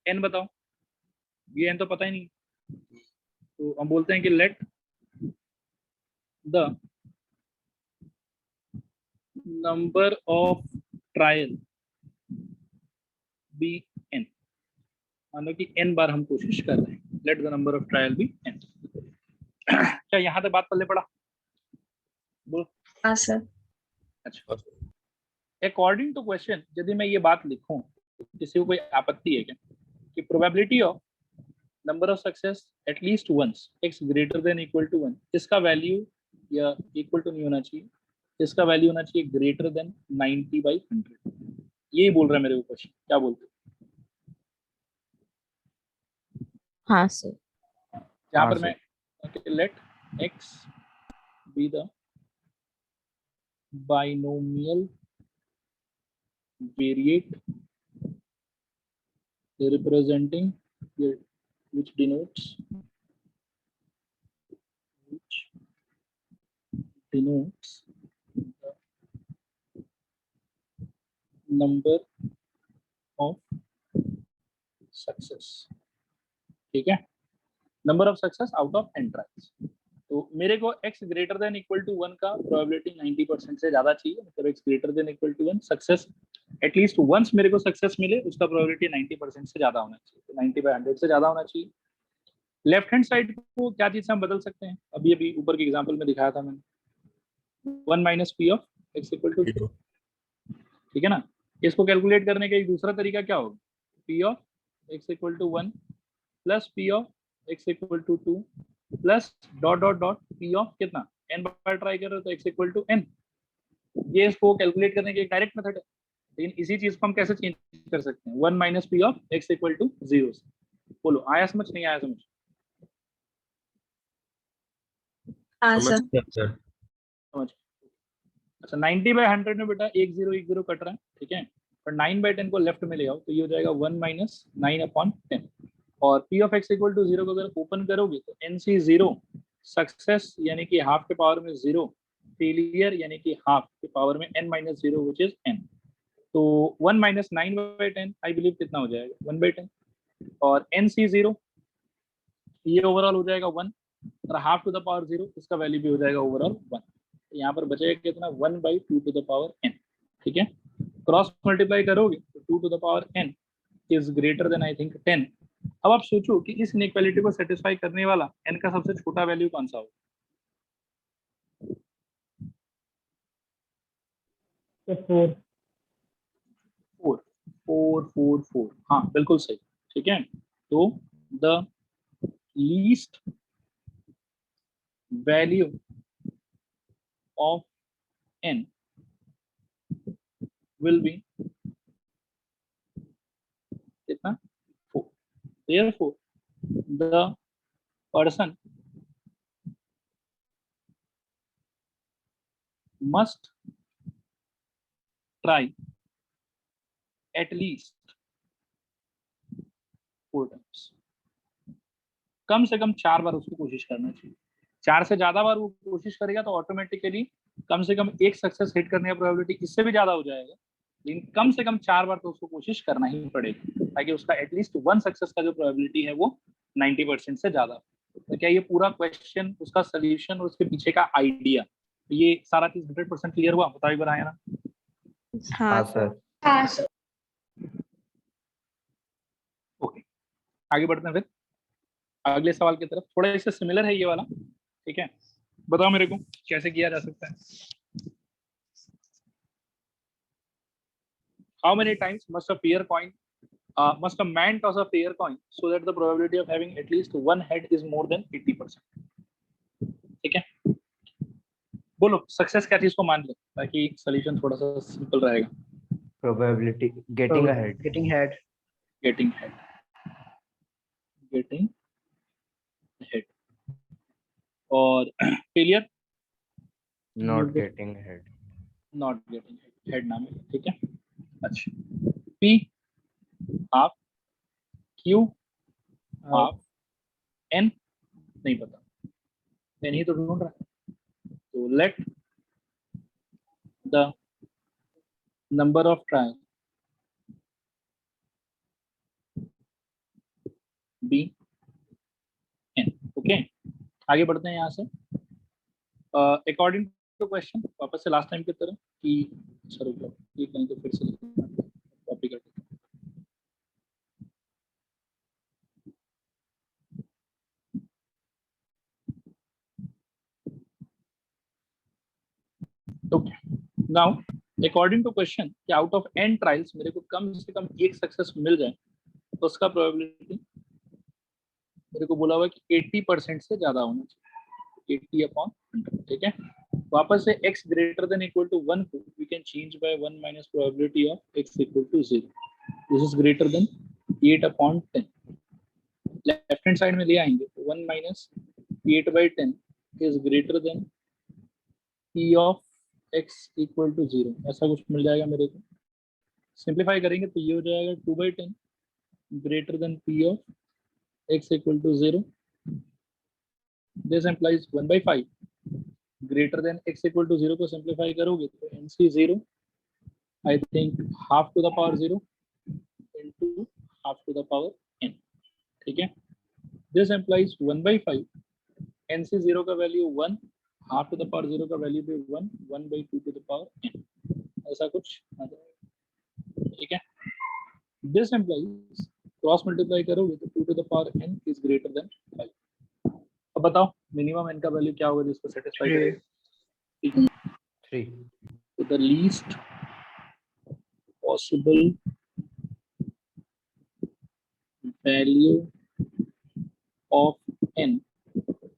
एन बताओ? ये एन तो पता ही नहीं, तो हम बोलते हैं कि let the number of trial be n. मानो कि एन बार हम कोशिश कर रहे हैं, let the number of trial be n. क्या यहाँ तक बात पल्ले पड़ा? बोल। हाँ सर। अच्छा, अकॉर्डिंग टू क्वेश्चन यदि मैं ये बात लिखूं, किसी को कोई आपत्ति है क्या कि probability of number of success at least once x greater than equal to 1, इसका वैल्यू या इक्वल टू नहीं होना चाहिए, इसका वैल्यू होना चाहिए ग्रेटर देन 90/100। यही बोल रहा है मेरे को क्वेश्चन, क्या बोलते हैं? हाँ सर। यहाँ हाँ पर मैं let x be the binomial variate representing which denotes the number of success। ठीक है, number of success out of n trials. तो मेरे को x greater than equal to 1 का प्रोबेबिलिटी 90% से ज्यादा चाहिए, मतलब x greater than equal to 1 success at least once मेरे को सक्सेस मिले, उसका प्रोबेबिलिटी 90% से ज्यादा होना चाहिए, तो 90/100 से ज्यादा होना चाहिए। लेफ्ट हैंड साइड को क्या चीज से हम बदल सकते हैं? अभी अभी ऊपर के एग्जांपल में दिखाया था मैंने, 1 - p of x = 0। ठीक है ना, इसको कैलकुलेट करने का एक दूसरा तरीका क्या होगा? p of x = 1 plus p of x = 2 plus dot dot dot p of कितना n बार ट्राई कर रहे हो तो x = n। ये इसको कैलकुलेट करने की एक डायरेक्ट मेथड है। लेकिन इसी चीज को हम कैसे चेंज कर सकते हैं, 1 minus p of x equal to 0 से। बोलो आया समझ, नहीं आया समझ? हाँ समझ सर। गया सर। समझ। अच्छा 90/100 में बेटा 1 0 कर रहा है, ठीक है, और 9/10 को लेफ्ट में ले आओ तो ये हो जाएगा 1 माइनस 9/10। और p of x equal to 0 को अगर ओपन करोगे तो एन सी 0, सक्सेस यानी कि हाफ के पावर में 0, फेलियर यानी कि हाफ के पावर में n minus 0 which is n। तो 1 माइनस 9/10 आई बिलीव कितना हो जाएगा 1/10, और एन सी 0 ये ओवरऑल हो जाएगा 1, और हाफ टू द पावर 0 इसका वैल्यू भी हो जाएगा ओवरऑल 1। यहाँ पर बचेगा कितना 1/2 टू द पावर n, ठीक है। क्रॉस मल्टीप्लाई करोगे तो 2 to the power n is greater than I think 10। अब आप सोचो कि इस इनइक्वालिटी को सेटिस्फाई करने वाला n का सबसे छोटा वैल्यू कौन सा होगा? 4 4 4 4 4, हाँ बिल्कुल सही, ठीक है। तो the least value of n will be कितना 4। therefore the person must try at least 4 times। कम से कम 4 बार उसको कोशिश करना चाहिए। 4 से ज्यादा बार वो कोशिश करेगा तो ऑटोमेटिकली कम से कम एक सक्सेस हिट करने का प्रोबेबिलिटी इससे भी ज्यादा हो जाएगा, लेकिन कम से कम 4 बार तो उसको कोशिश करना ही पड़ेगा ताकि उसका एटलीस्ट 1 सक्सेस का जो प्रोबेबिलिटी है वो 90% से ज्यादा। तो क्या ये पूरा क्वेश्चन, उसका सोल्यूशन और उसके पीछे का आइडिया, ये सारा चीज 100% क्लियर हुआ? बताओ एक बार, आया ना? हाँ सर। हाँ सर। ओके, आगे बढ़ते हैं फिर अगले सवाल की तरफ। थोड़ा इससे सिमिलर है ये वाला, ठीक है। बताओ मेरे को कैसे किया जा सकता है। How many times must a fair coin, must a man toss a fair coin so that the probability of having at least one head is more than 80%? ठीक है, बोलो सक्सेस क्या चीज को मान ले ताकि सोल्यूशन थोड़ा सा सिंपल रहेगा। Probability getting ahead. Getting head. Getting head, getting head, और failure Not getting ahead. Not getting head नाम है, ठीक है। अच्छा, p half, q half, n नहीं पता, एन ही तो ढूंढ रहा है। तो let the number of trial be n. Okay, आगे बढ़ते हैं यहाँ से। अकॉर्डिंग टू क्वेश्चन, वापस से लास्ट टाइम की तरह कि सर ये कहीं तो फिर से कॉपी कर देते हैं। Okay, now according to question कि आउट ऑफ n ट्रायल्स मेरे को कम से कम एक सक्सेस मिल जाए तो उसका प्रोबेबिलिटी मेरे को बोला हुआ कि 80% से ज्यादा होना चाहिए, 80/100, ठीक है। वापस से x greater than equal to 1 को we can change by 1 minus probability of x equal to 0। This is greater than 8/10। Left hand side में ले आएंगे तो 1 minus 8/10 is greater than p of x equal to 0, ऐसा कुछ मिल जाएगा मेरे को। सिंप्लीफाई करेंगे तो ये हो जाएगा 2/10 greater than p of x equal to 0। This implies 1/5 greater than x equal to 0 को सिंप्लीफाई करोगे तो nc 0 I think half to the power 0 into half to the power n, ठीक है। दिस एम्प्लाइज 1/5 nc 0 का value 1, half to the power 0 का value भी 1, 1/2 to the power n, ऐसा कुछ आ जाएगा, ठीक है। दिस एम्प्लाइज क्रॉस मल्टीप्लाई करोगे तो 2 to the power n is greater than 5। अब बताओ मिनिमम n का वैल्यू क्या होगा जिसको सेटिस्फाई करेगा? 3. तो the least possible value of n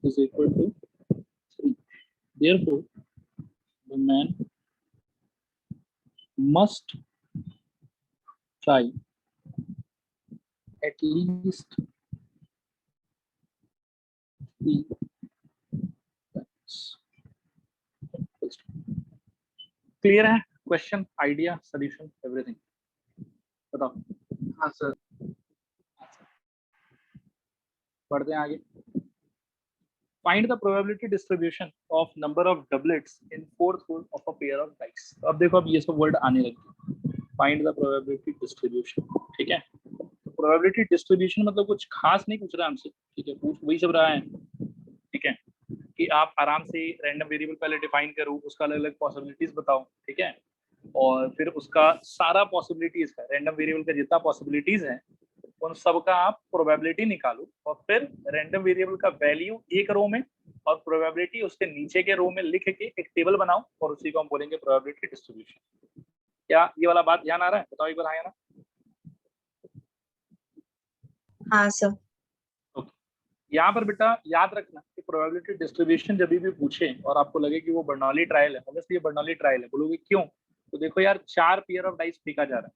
is equal to 3. Therefore, the man must try at least 3 times. Clear है? क्वेश्चन, आइडिया, सॉल्यूशन, एवरीथिंग बताओ। हाँ सर। बढ़ते हैं आगे। Find the probability distribution of number of doublets in fourth hole of a pair of dice. अब देखो, अब ये सब वर्ड आने लगे। Find the probability distribution, ठीक है? तो probability distribution मतलब कुछ खास नहीं पूछ रहा हमसे, ठीक है? पूछ वही सब रहा है, ठीक है? कि आप आराम से रैंडम वेरिएबल पहले डिफाइन करो, उसका अलग अलग पॉसिबिलिटीज बताओ, ठीक है? और फिर उसका सारा पॉसिबिलिटीज है, रैंडम वेरिएबल का जितना पॉसिबिलिटीज है उन सब का आप प्रोबेबिलिटी निकालो और फिर रैंडम वेरिएबल का वैल्यू एक रो में और प्रोबेबिलिटी उसके नीचे के रो में लिख के एक टेबल बनाओ और उसी को हम बोलेंगे प्रोबेबिलिटी डिस्ट्रीब्यूशन। क्या ये वाला बात ध्यान आ रहा है? बताओ एक बार, हाँ या ना? हाँ सर। यहाँ पर बेटा याद रखना कि प्रोबेबिलिटी डिस्ट्रीब्यूशन जब भी पूछे और आपको लगे कि वो बर्नौली ट्रायल है, ऑब्वियसली ये बर्नौली ट्रायल है, बोलोगे क्यों? तो देखो यार, 4 पेयर ऑफ डाइस फेंका जा रहा है,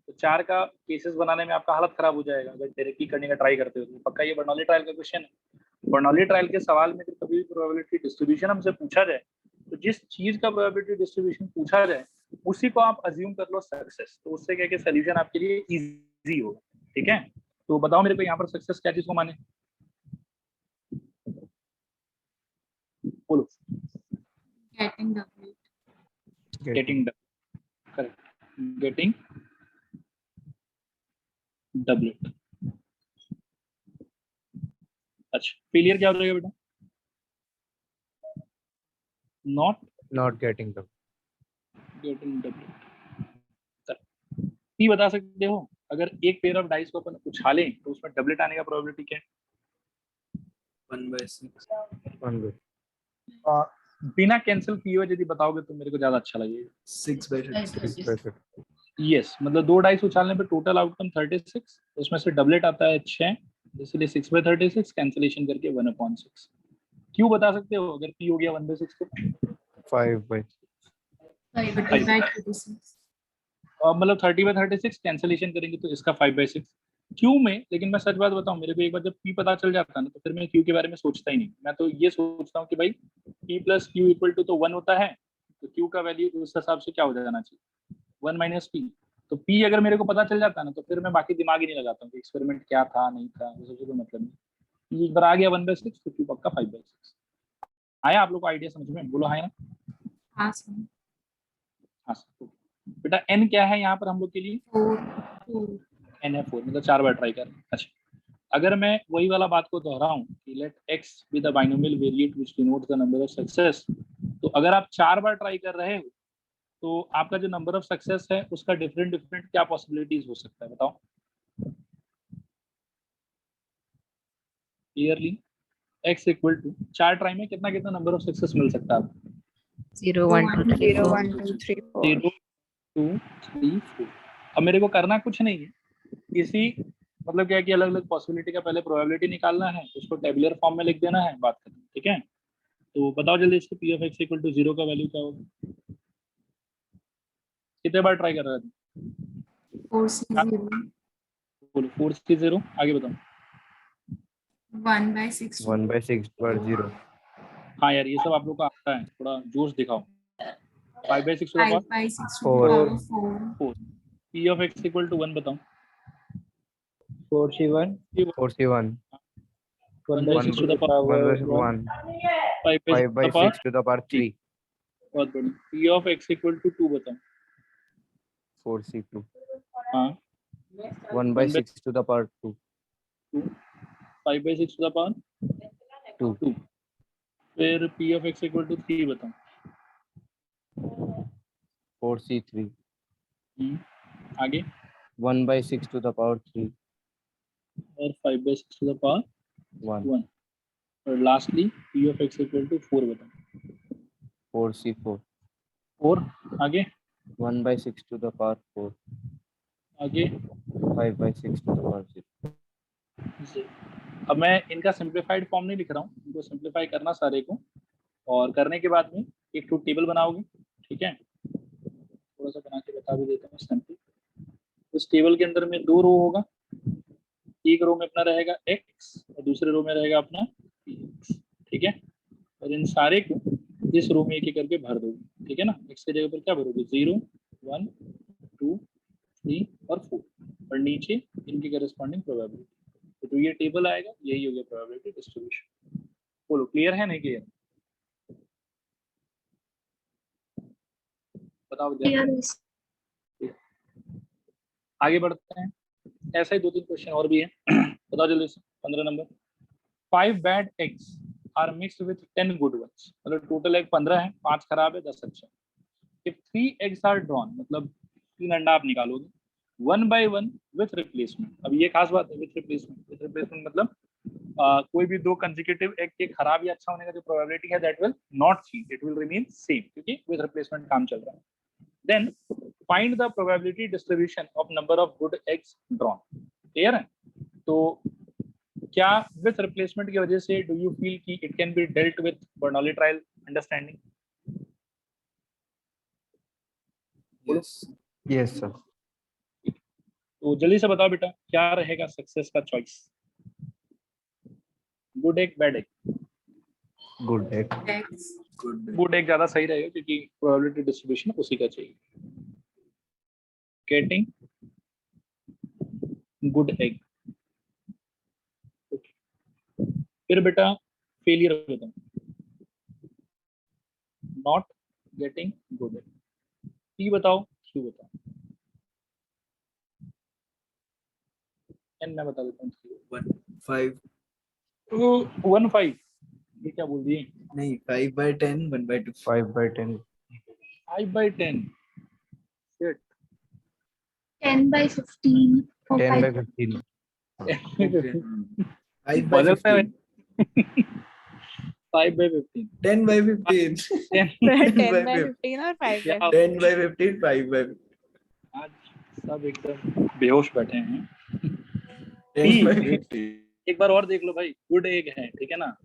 तो 4 का केसेस बनाने में आपका हालत खराब हो जाएगा अगर डायरेक्टली करने का ट्राई करते हो तो। पक्का ये बर्नौली ट्रायल का क्वेश्चन है। बर्नौली ट्रायल के सवाल में कभी भी प्रोबेबिलिटी डिस्ट्रीब्यूशन हमसे पूछा जाए तो जिस चीज का प्रोबेबिलिटी डिस्ट्रीब्यूशन पूछा जाए उसी को आप अज्यूम कर लो सक्सेस, तो उससे क्या कि सोल्यूशन आपके लिए इजी होगा, ठीक है? तो बताओ मेरे को यहाँ पर सक्सेस क्या चीज को माने? बोलो। Getting doublet. Getting correct, getting doublet. अच्छा, फेलियर क्या हो जाएगा बेटा? Not getting the getting doublet. P बता सकते हो, अगर एक पेयर ऑफ डाइस को अपन उछालें तो उसमें डबलेट आने का प्रोबेबिलिटी क्या है? 1/6। 1 by बिना कैंसिल किए हुए यदि बताओगे तो मेरे को ज्यादा अच्छा लगेगा। 6/36। यस, मतलब 2 डाइस उछालने पे टोटल आउटकम 36, उसमें से डबलेट आता है 6, इसलिए 6/36 कैंसिलेशन करके 1/6। क्यों बता सकते हो अगर पी हो गया 1/6 तो? 5 by 5/36. मतलब 30/36 कैंसिलेशन करेंगे तो इसका 5/6 क्यू में। लेकिन मैं सच बात बताऊं, मेरे को एक बार जब पी पता चल जाता है ना तो फिर मैं क्यू के बारे में सोचता ही नहीं। मैं तो ये सोचता हूँ कि भाई p plus q equal to तो 1 होता है, तो क्यू का वैल्यू उस हिसाब से क्या हो जाना चाहिए? 1 माइनस पी। तो पी अगर मेरे को पता चल जाता है ना तो फिर मैं बाकी दिमाग ही नहीं लगाता हूँ कि एक्सपेरिमेंट क्या था नहीं था, ये सबसे कोई मतलब नहीं। एक बार आ गया 1/6 तो क्यू पक्का 5/6। आया आप लोग को आइडिया समझ में? बोलो हाँ या ना? हाँ सर। हाँ सर। बेटा एन क्या है यहाँ पर हम लोग के लिए? 4. एन है 4, मतलब 4 बार ट्राई कर। अच्छा, अगर मैं वही वाला बात को दोहराऊं कि let x be the binomial variate which denotes the number of success, तो अगर आप 4 बार ट्राई कर रहे हो तो आपका जो नंबर ऑफ सक्सेस है उसका डिफरेंट क्या पॉसिबिलिटीज हो सकता है बताओ? Clearly x equal to 4 try में कितना नंबर ऑफ सक्सेस मिल सकता है आपको? 0 1 2 3 0 4 1 2 3 4। 0 2 3 4। अब मेरे को करना कुछ नहीं है, इसी मतलब क्या है कि अलग अलग पॉसिबिलिटी का पहले प्रोबेबिलिटी निकालना है, उसको टेबुलर फॉर्म में लिख देना है, बात खत्म, ठीक है? तो बताओ जल्दी इसके p of x equal to 0 का वैल्यू क्या होगा? कितने बार ट्राई कर रहे थे? 4C0. बोलो 4C0, आगे बताओ। 1/6. 1 by 6 पर 0। हाँ यार, ये सब आप लोग को आता है, थोड़ा जोश दिखाओ। 5/6 to the power 5/6 4. 4। P of x equal to 1 बताओ। 4C1. 4C1 1/6 to the power 1 5/6 5 by 6 to the power 3 बहुत बढ़िया। P of x equal to 2 बताओ। 4C2 हाँ 1 by 6 to the power 2 5/6 to the power 2 फिर p of x equal to 3 बताओ। 4C3 आगे 1 by 6 to the power 3 और 5/6 to the power 1 1 और lastly p of x equal to 4 बताओ। 4C4 4 आगे 1 by 6 to the power 4 आगे 5 by 6 to the power 0। अब मैं इनका सिंप्लीफाइड फॉर्म नहीं लिख रहा हूँ, इनको सिंप्लीफाई करना सारे को, और करने के बाद में एक टू टेबल बनाओगे, ठीक है? थोड़ा सा बना के बता भी देता हूँ सिंपल। इस टेबल के अंदर में 2 रो होगा, एक रो में अपना रहेगा x और दूसरे रो में रहेगा अपना px, ठीक है। और इन सारे को इस रो में एक एक करके भर दोगे, ठीक है ना। x की जगह पर क्या भरोगे, 0 1 2 3 और 4 और नीचे इनके करस्पॉन्डिंग प्रोबेबिलिटी। तो जो ये टेबल आएगा यही हो गया प्रोबेबिलिटी डिस्ट्रीब्यूशन। बोलो क्लियर है नहीं क्लियर? बताओ विद्यार्थी। आगे बढ़ते हैं, ऐसा ही 2-3 क्वेश्चन और भी है। बताओ जल्दी से। 15 नंबर, 5 bad eggs are mixed with 10 good ones. मतलब टोटल एग 15 है, 5 खराब है, 10 अच्छे। इफ 3 एग्स आर ड्रॉन, मतलब 3 अंडा आप निकालोगे 1 by 1 विथ रिप्लेसमेंट। अब ये खास बात है, विथ रिप्लेसमेंट। विथ रिप्लेसमेंट मतलब कोई भी 2 कंसेक्यूटिव एग के खराब या अच्छा होने का जो प्रोबेबिलिटी है that will not change, it will remain same, क्योंकि विथ रिप्लेसमेंट काम चल रहा है। Then find the probability distribution of number of good eggs drawn. Clear है? तो क्या with replacement की वजह से do you feel कि it can be dealt with Bernoulli trial understanding? Yes. Yes, sir. तो जल्दी से बताओ बेटा, क्या रहेगा सक्सेस का choice? Good egg, bad egg? Good egg. X. Good egg ज्यादा सही रहेगा क्योंकि प्रोबेबिलिटी डिस्ट्रीब्यूशन उसी का चाहिए। Getting good egg. फिर बेटा फेलियर बताओ, not getting good egg. P बताओ, क्यू बताओ। एन मैं बता देता हूँ। 5 1 5, ये क्या बोल दिए? नहीं 5 by 10 1 by 2 5 by 10. 5 by 10, shit. 10 by 15 or 10 by 5 15. 5 by बदलता है 15 5 by 15, 10 by 15 10 by 15 और 5 by क्या 10 by 15 5 by आज सब एकदम बेहोश बैठे हैं। 10 by पी, 15 एक बार और देख लो भाई, गुड एग है, ठीक है ना।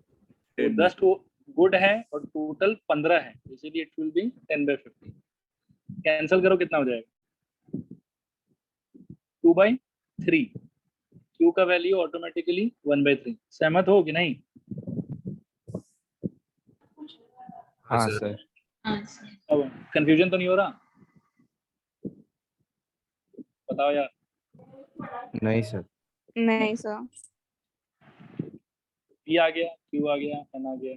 तो 10 गुड है और टोटल 15 है, इसीलिए it will B 10 by 15। Cancel करो, कितना हो जाएगा? 2 by 3। क्यू का वैल्यू ऑटोमेटिकली 1 by 3। सहमत हो कि नहीं? हाँ सर. हाँ सर। अब कंफ्यूजन तो नहीं हो रहा? बताओ यार। नहीं सर. नहीं सर। पी आ गया, क्यू आ गया, एन आ गया।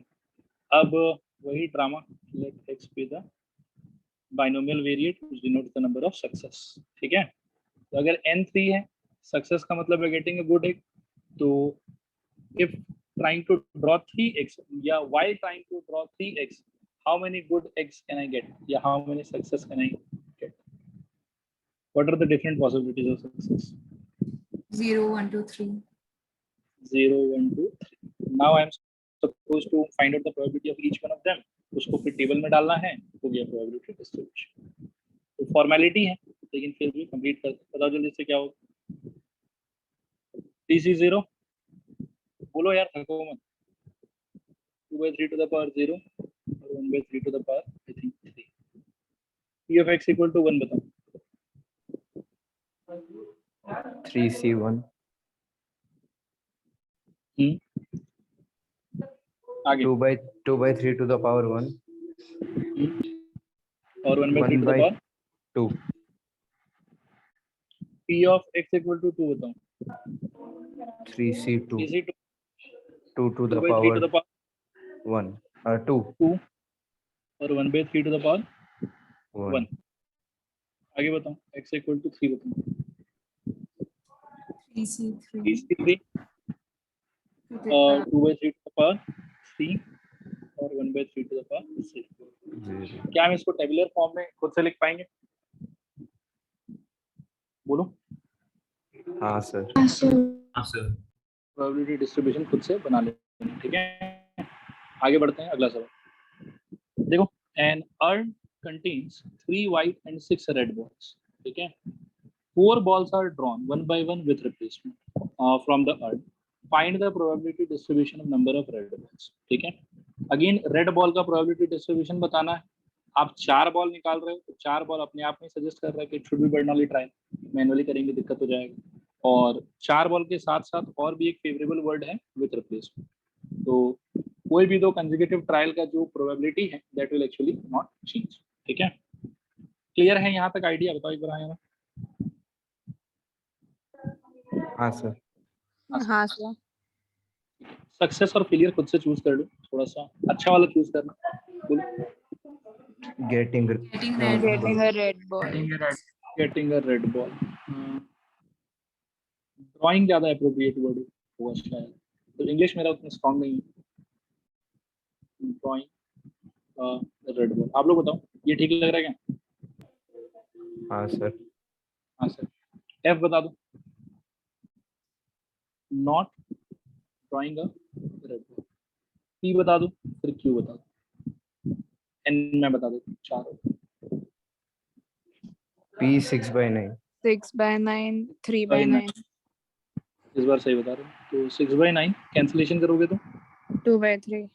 अब वही drama, let x be the binomial variate which denotes the number of success, ठीक है। तो अगर n 3 है, सक्सेस का मतलब है गेटिंग अ गुड एग। तो if trying to draw 3x या while trying to draw 3x, how many good eggs can I get? या how many success can I get? What are the different possibilities of success? 0 1 2 3 0 1 2 3। Now I am supposed to find out the probability of each one of them. उसको फिर table में डालना है, हो गया probability distribution. तो formality है लेकिन फिर भी कंप्लीट कर। बताओ जल्दी से क्या होगा? TC0 बोलो यार, थको मत। 2 by 3 to the power 0 और 1 by 3 to the power I think 3। P of x equal to 1 बताओ। 3C1. आगे 2 by 3 to the power 1. और 1 by 3 to the by power 2. P of x equal to 2 बताओ। 3C2. TC2 2 to 2 the by 3 to the power power 1. 2. 2 और 1 by 3 to the power 1। 1. आगे बताओ, x equal to 3 बताओ। 3C3 TC3 to the 2 by 3 to the power 3 और 1 by 3 to the power 6। 0. क्या हम इसको tabular form में खुद से लिख पाएंगे? बोलो। हाँ सर. हाँ सर। प्रोबेबिलिटी डिस्ट्रीब्यूशन खुद से बना लेंगे, ठीक है। आगे बढ़ते हैं, अगला सवाल देखो। An urn contains 3 white and 6 red balls, ठीक है। 4 balls are drawn 1 by 1 with replacement from the urn. Find the probability distribution of number of red balls, ठीक है। अगेन रेड बॉल का प्रोबेबिलिटी डिस्ट्रीब्यूशन बताना है। आप 4 बॉल निकाल रहे हो तो 4 बॉल अपने आप में सजेस्ट कर रहा है कि it should be Bernoulli trial, manually करेंगे दिक्कत हो जाएगा। और 4 बॉल के साथ साथ और भी एक फेवरेबल वर्ड है विथ रिप्लेसमेंट। तो कोई भी दो कंसेक्यूटिव ट्रायल का जो प्रोबेबिलिटी है that will actually not change. ठीक है, क्लियर है यहाँ तक आइडिया? बताओ एक बार। हाँ सर। हाँ सर। सक्सेस और फेलियर खुद से चूज कर लो, थोड़ा सा अच्छा वाला चूज करना। बोलो। Getting Getting red. Getting a red ball. Getting a red ball. Drawing ज्यादा अप्रोप्रिएट वर्ड होगा शायद, तो इंग्लिश मेरा उतना स्ट्रांग नहीं है। Drawing red ball. आप लोग बताओ ये ठीक लग रहा है क्या? हाँ सर। हाँ सर। एफ बता दो, not drawing a red ball. P बता दो, फिर क्यू बता दो, एन मैं बता देता हूँ, 4 P 6/9. 6/9, 3/9, इस बार सही बता रहे हो। तो 6/9 कैंसिलेशन करोगे तो 2/3,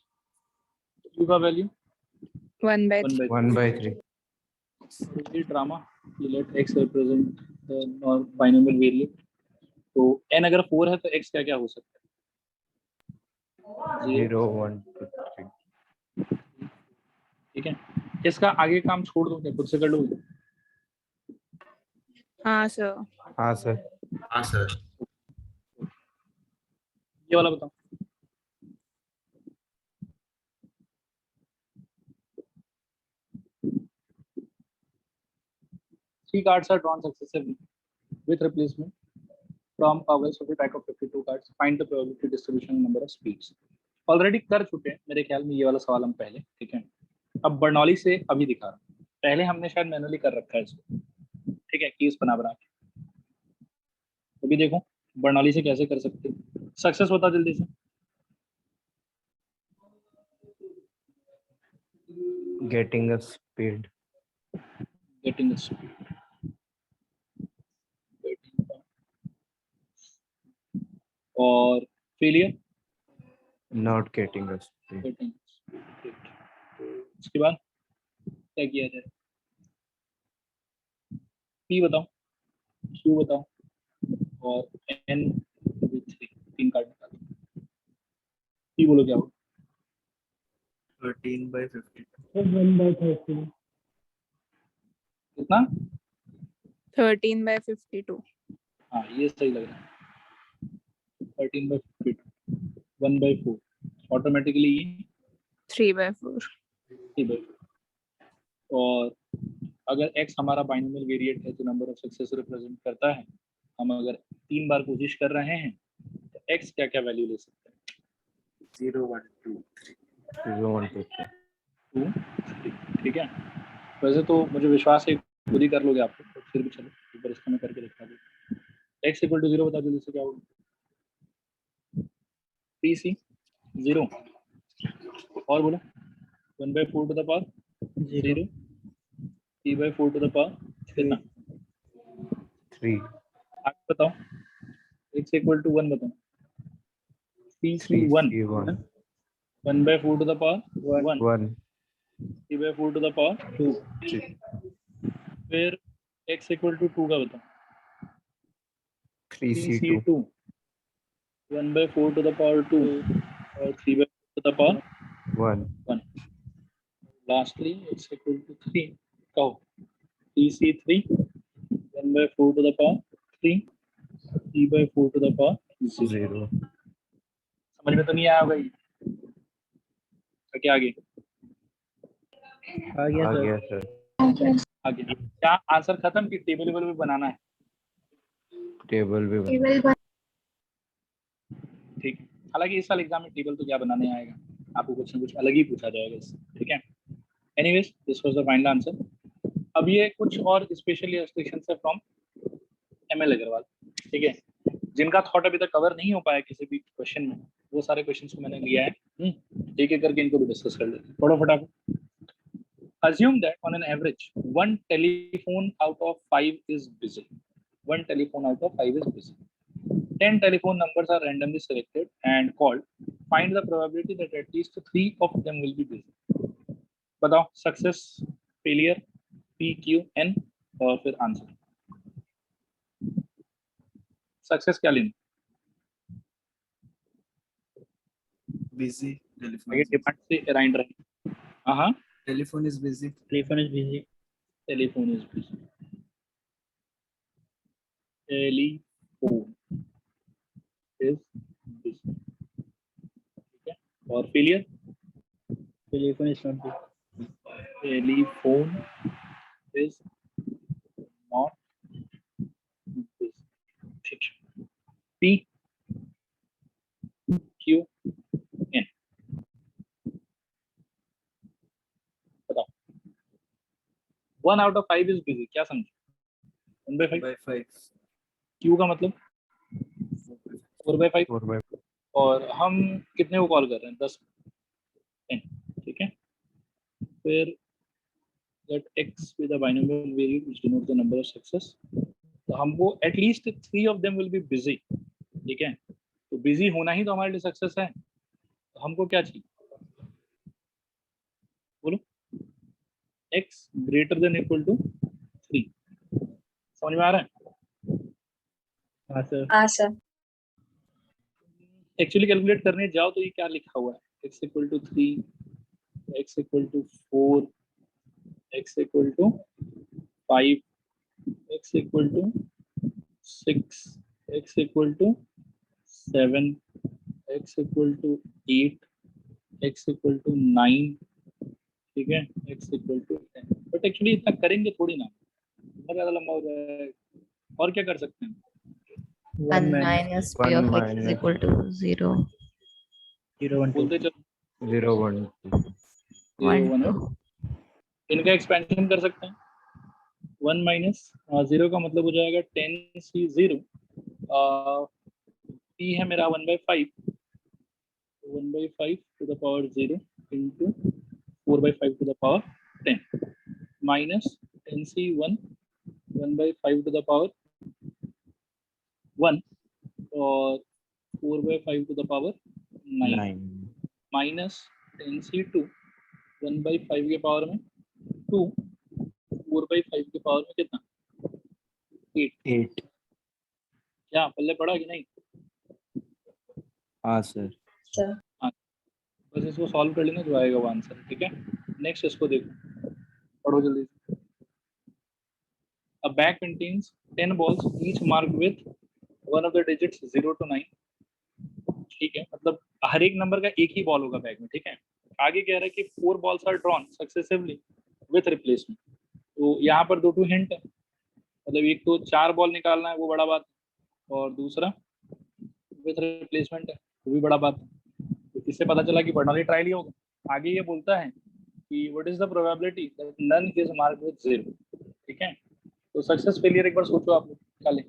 क्यू का वैल्यू 1/3. 1/3. ये ड्रामा ये लेट एक्स रिप्रेजेंट और बाइनोमियल वेरिएबल। तो n अगर 4 है तो x क्या क्या हो सकता है? 0, 1, 2, 3. ठीक है, इसका आगे काम छोड़ दो, क्या खुद से कर लोगे? हाँ सर। हाँ सर। हाँ सर। ये वाला बताओ। Three cards are drawn successively with replacement from a well sorted pack of 52 cards. Find the probability distribution and number of speeds. Already कर चुके हैं मेरे ख्याल में ये वाला सवाल हम पहले। ठीक है, अब बर्नौली से अभी दिखा रहा हूँ। पहले हमने शायद मैनुअली कर रखा है इसको। ठीक है, कीज बना के अभी देखो बर्नौली से कैसे कर सकते हैं। सक्सेस बता जल्दी से। Getting a speed. Getting speed. और failure Not getting a speed. Getting speed. उसके बाद क्या किया जाए? पी बताओ, क्यू बताओ और एन 3 कार्ड निकालो। पी बोलो क्या हो? 13/52. 1/30. कितना? 13/52. हाँ ये सही लग रहा है। 13/52, 1/4 ऑटोमेटिकली 3/4. 3/4। और अगर x हमारा बाइनोमियल वेरिएट है तो नंबर ऑफ सक्सेस रिप्रेजेंट करता है। हम अगर 3 बार कोशिश कर रहे हैं तो x क्या क्या वैल्यू ले सकते हैं? 0, 1, 2, 3. 0, 1, 2, 3. 2, 3। ठीक है, वैसे तो मुझे विश्वास है खुद ही कर लोगे आप, तो फिर भी चलो एक बार इसका मैं करके दिखा दूँ। x = 0 बता दो, जैसे क्या होगा? PC 0 और बोलो 1/4 to the power 0, 3/4 to the power कितना? 3. आप बताओ x = 1 बताओ। PC 1 1. 1/4 to the power 1, 1. 3/4 to the power 2। 3. फिर x = 2 का बताओ। 3C2. 1/4 टू द पावर 2 और 3/4 to the power 1. 1। Lastly x = 3 कहो। 3C3 1/4 to the power 3, 3/4 to the power 0। 0. समझ में तो नहीं आया होगा ये? तो क्या आगे? आ गया आ सर। गया सर. आगे क्या आंसर खत्म कि टेबल भी बनाना है? टेबल भी बना. Table ठीक है, हालांकि इस साल एग्जाम में टेबल तो क्या बनाने आएगा, आपको कुछ ना कुछ अलग ही पूछा जाएगा इससे। ठीक है, anyways this was the final answer. अब ये कुछ और स्पेशल इलस्ट्रेशंस है फ्रॉम ML अग्रवाल। ठीक है, जिनका थॉट अभी तक कवर नहीं हो पाया किसी भी क्वेश्चन में, वो सारे क्वेश्चंस को मैंने लिया है। एक एक करके इनको भी डिस्कस कर लेते हैं थोड़ा फटाफट। Assume that on an average, one telephone out of 5 is busy. One telephone out of 5 is busy. 10 telephone numbers are randomly selected and called. Find the probability that at least 3 of them will be busy. बताओ success failure, p q n और फिर answer. Success क्या लेना? busy. Telephone ये is busy. Demand से अराइंड रहे। हाँ, Telephone is busy. Telephone is busy. Telephone is busy, telephone is busy, ठीक है। और failure, Telephone is not busy. Telephone is not busy, ठीक है। पी क्यू एन, बताओ। 1 out of 5 इज बिजी, क्या समझो? 1/5। By 5. क्यू का मतलब 4/5, 4 by और हम कितने को कॉल कर रहे हैं? 10 10, ठीक है। फिर that x with a binomial variable which denotes the number of success, तो हमको at least 3 of them will be busy, ठीक है। तो बिजी होना ही तो हमारे लिए सक्सेस है। तो हमको क्या चाहिए? बोलो। x greater than equal to 3, समझ में आ रहा है? हाँ सर. हाँ सर। एक्चुअली कैलकुलेट करने जाओ तो ये क्या लिखा हुआ है? x equal to 3, x equal to 4, x equal to 5, x equal to 6, x equal to 7, x equal to 8, x equal to 9, ठीक है, x equal to 10। But actually इतना करेंगे थोड़ी ना, बहुत ज़्यादा लंबा हो जाएगा। और क्या कर सकते हैं? 1 minus p 1 of x is minus equal to 0. 0 1 2. बोलते चलो 0 1 2 1 1 2. इनका एक्सपेंशन कर सकते हैं। 1 माइनस 0 का मतलब हो जाएगा 10c0, p है मेरा 1/5, 1/5 to the power 0 into 4/5 to the power 10 minus 10c1 1/5 to the power 1 और 4/5 to the power 9 9 minus 10c2 1/5 के पावर में 2, 4/5 के पावर में कितना? 8। 8। क्या पल्ले पड़ा कि नहीं? हाँ सर। बस इसको सॉल्व कर लेना, जो आएगा वो आंसर, ठीक है। नेक्स्ट इसको देखो, पढ़ो जल्दी। A bag contains 10 balls each marked with one of the digits 0 to 9, ठीक है। मतलब हर एक नंबर का एक ही बॉल होगा बैग में, ठीक है। आगे कह रहा है कि 4 balls are drawn successively with replacement, तो यहाँ पर 2 हिंट है। मतलब एक तो 4 बॉल निकालना है, वो बड़ा बात, और दूसरा विथ रिप्लेसमेंट है, वो भी बड़ा बात है। तो इससे पता चला कि बर्नौली ट्रायल ही होगा। आगे ये बोलता है कि what is the probability that none is marked with 0, ठीक है। तो सक्सेस फेलियर एक बार सोचो आप क्या लें।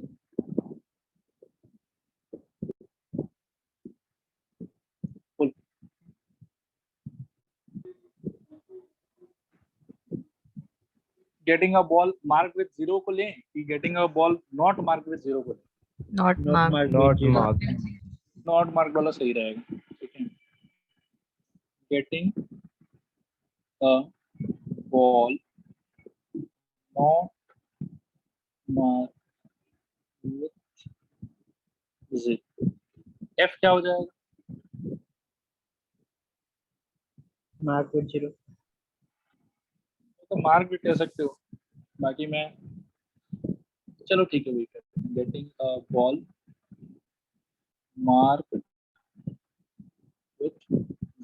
Getting a ball mark with 0 को लें कि getting a ball not mark with 0 को लें? Not marked. Not marked. Not mark वाला सही रहेगा, ठीक है। Getting a ball not mark with 0, F क्या हो जाएगा? Mark with 0. तो मार्क भी कह सकते हो, बाकी मैं चलो ठीक है वही करते हैं। Getting a ball mark with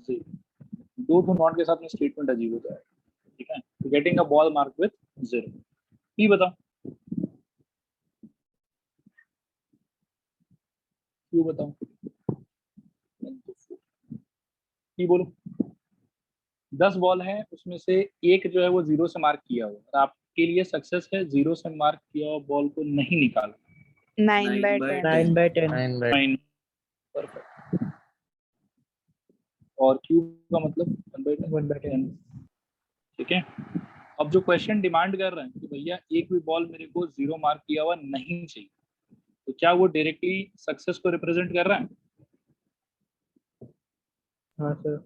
0, 2 not के साथ में स्टेटमेंट अजीब हो जाएगा, ठीक है। तो getting a ball mark with 0, P बताओ, क्यों बताओ, पी बोलो। 10 बॉल है, उसमें से एक जो है वो 0 से मार्क किया हुआ, और आपके लिए सक्सेस है 0 से मार्क किया हुआ बॉल को नहीं निकाला। 9 by 10. 9 by 10. 9 by perfect. और क्यू का मतलब 1/10, 1 by 10. ठीक है। अब जो क्वेश्चन डिमांड कर रहे हैं कि भैया एक भी बॉल मेरे को 0 मार्क किया हुआ नहीं चाहिए, तो क्या वो डायरेक्टली सक्सेस को रिप्रेजेंट कर रहा है? हाँ सर.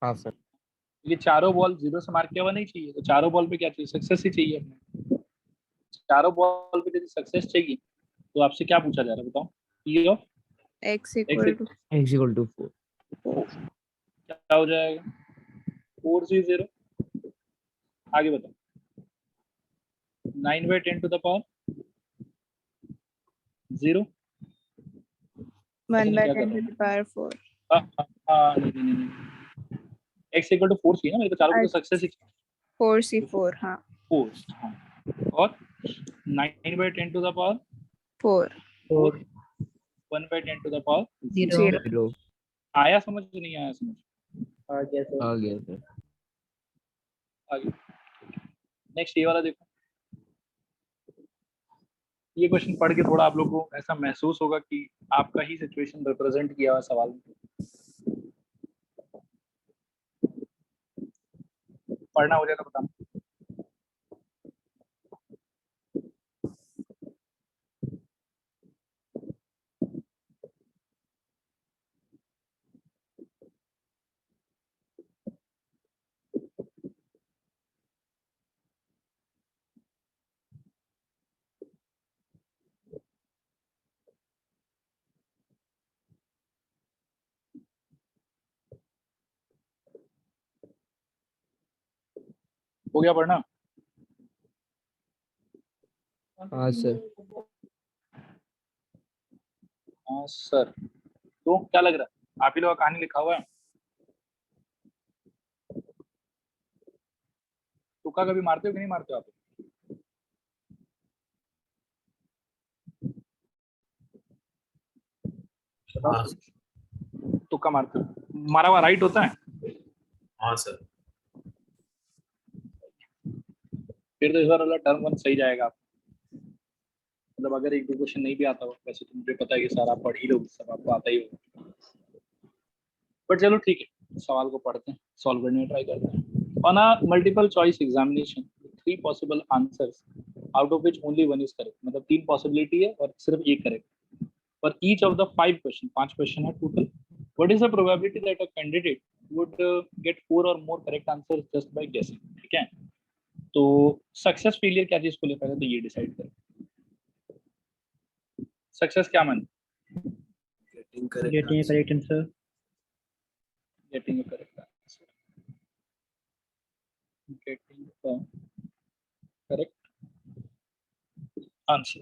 हाँ सर। ये चारों बॉल 0 से मार्क किया हुआ नहीं चाहिए, तो चारों बॉल पे क्या चाहिए, सक्सेस ही चाहिए अपने। चारों बॉल पे यदि सक्सेस चाहिए तो आपसे क्या पूछा जा रहा है बताओ, P of x equal to X equal to 4. क्या हो जाएगा, 4C0। आगे बताओ, 9/10 to the power 0। 1/10 to the power 4. नहीं, x इक्वल टू 4 चाहिए ना, मेरे को चारों को तो सक्सेस ही 4C4 हाँ 4। हाँ, और 9/10 to the power 4 4 1/10 to the power 0 0 0. आया समझ कि नहीं आया समझ? आ गया सर। आ गया सर. आगे नेक्स्ट ये वाला देखो। ये क्वेश्चन पढ़ के थोड़ा आप लोगों को ऐसा महसूस होगा कि आपका ही सिचुएशन रिप्रेजेंट किया हुआ सवाल में। पढ़ना हो जाएगा बताना। हो गया पढ़ना? हाँ सर. हाँ सर। तो क्या लग रहा है, आप ही लोग का कहानी लिखा हुआ है? तुक्का कभी मारते हो कि नहीं मारते हो आप? हाँ तुक्का मारते हो, मारा हुआ राइट होता है? हाँ सर। फिर तो इस बार वाला टर्म 1 सही जाएगा आप। मतलब अगर एक दो क्वेश्चन नहीं भी आता हो, वैसे तो मुझे पता है कि सर आप पढ़ ही लोगे, सब आपको आता ही होगा, बट चलो ठीक है, सवाल को पढ़ते हैं, सॉल्व करने ट्राई करते हैं। On a multiple choice examination 3 possible answers out of which only 1 is correct. मतलब 3 पॉसिबिलिटी है और सिर्फ एक correct for each of the 5 question. 5 question है total. What is the probability that a candidate would get 4 और more correct answers just by guessing. ठीक है, तो सक्सेस फेलियर क्या चीज को ले, पहले तो ये डिसाइड करें सक्सेस क्या माने। Getting correct getting correct answer. Getting a correct answer, getting a correct answer।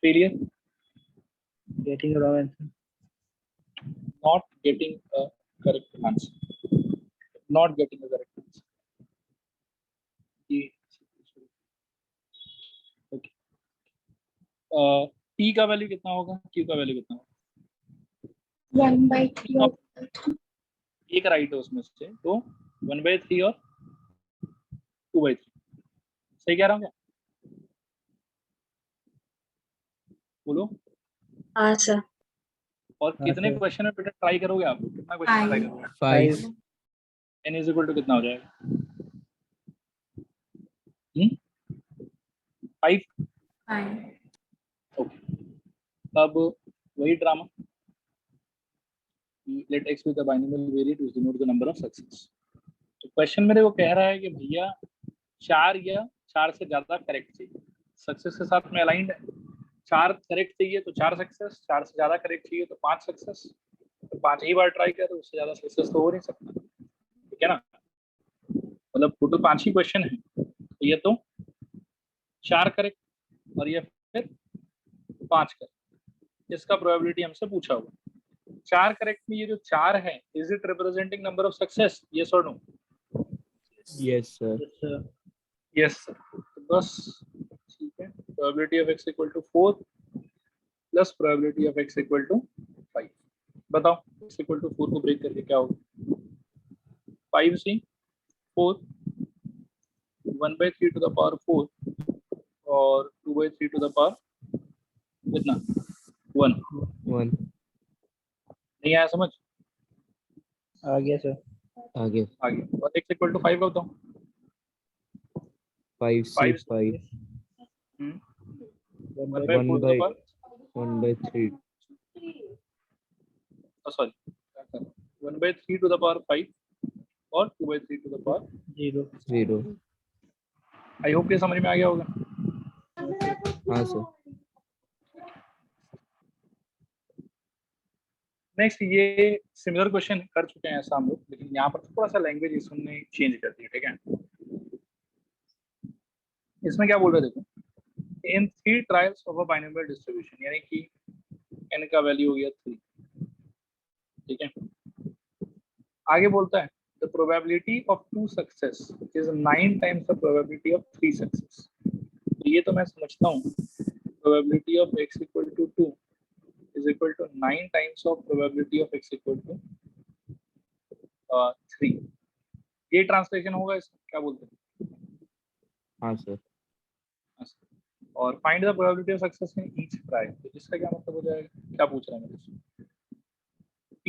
failure, getting wrong answer. not getting a correct answer, not getting a correct answer। ये ओके, p का value कितना होगा, q का value कितना होगा? 1/3 एक right है उसमें से, तो 1/3 और 2/3। सही कह रहा हूँ क्या, बोलो। हाँ सर। और हाँ, कितने सर। क्वेश्चन में बेटा ट्राई करोगे आप, कितना क्वेश्चन ट्राई करोगे? 5. n इज इक्वल टू कितना हो जाएगा? 5। ओके, अब वही drama, let x with the binomial variate which denote the number of success। तो क्वेश्चन मेरे को कह रहा है कि भैया 4 या 4 से ज्यादा करेक्ट चाहिए, सक्सेस के साथ में अलाइंड है। 4 करेक्ट चाहिए तो 4 सक्सेस, 4 से ज्यादा करेक्ट चाहिए तो 5 सक्सेस। तो 5 ही बार ट्राई कर, उससे ज्यादा सक्सेस तो हो नहीं सकता, ठीक है ना। मतलब टोटल 5 ही क्वेश्चन है, तो ये तो 4 करेक्ट और ये फिर 5 करेक्ट, इसका प्रोबेबिलिटी हमसे पूछा हुआ। 4 करेक्ट में ये जो 4 है, is it representing number of success, yes और no? Yes sir. Yes sir. Yes sir. तो बस ठीक है, probability of x equal to 4 plus probability of x equal to 5। बताओ x इक्वल टू 4 को ब्रेक करके क्या होगा? 5c 4 1/3 टू द पावर 4 और 2/3 टू द पावर कितना 1। 1. नहीं आया समझ? आ गया सर। आगे आगे और x इक्वल टू 5 का बताओ। 5c 5. 1/4 to the power 1/3. Sorry 1/3 to the power 5 और 2/3 to the power 0. 0. I hope ये समझ में आ गया होगा। हाँ सर। नेक्स्ट ये सिमिलर क्वेश्चन कर चुके हैं ऐसा हम लोग, लेकिन यहाँ पर थोड़ा सा लैंग्वेज इसमें चेंज कर दी है, ठीक है। इसमें क्या बोल रहे हैं देखो, इन 3 trials of a binomial distribution, यानी कि n का वैल्यू हो गया 3, ठीक है। आगे बोलता है the probability of 2 success is 9 times the probability of 3 success. तो ये तो मैं समझता हूँ, probability of x equal to 2 is equal to 9 times of probability of x equal to 3। ये ट्रांसलेशन होगा इसका, क्या बोलते हैं? हाँ सर। और find the probability of success in each trial, तो इसका क्या मतलब हो जाएगा? क्या पूछ रहा है मेरे से? P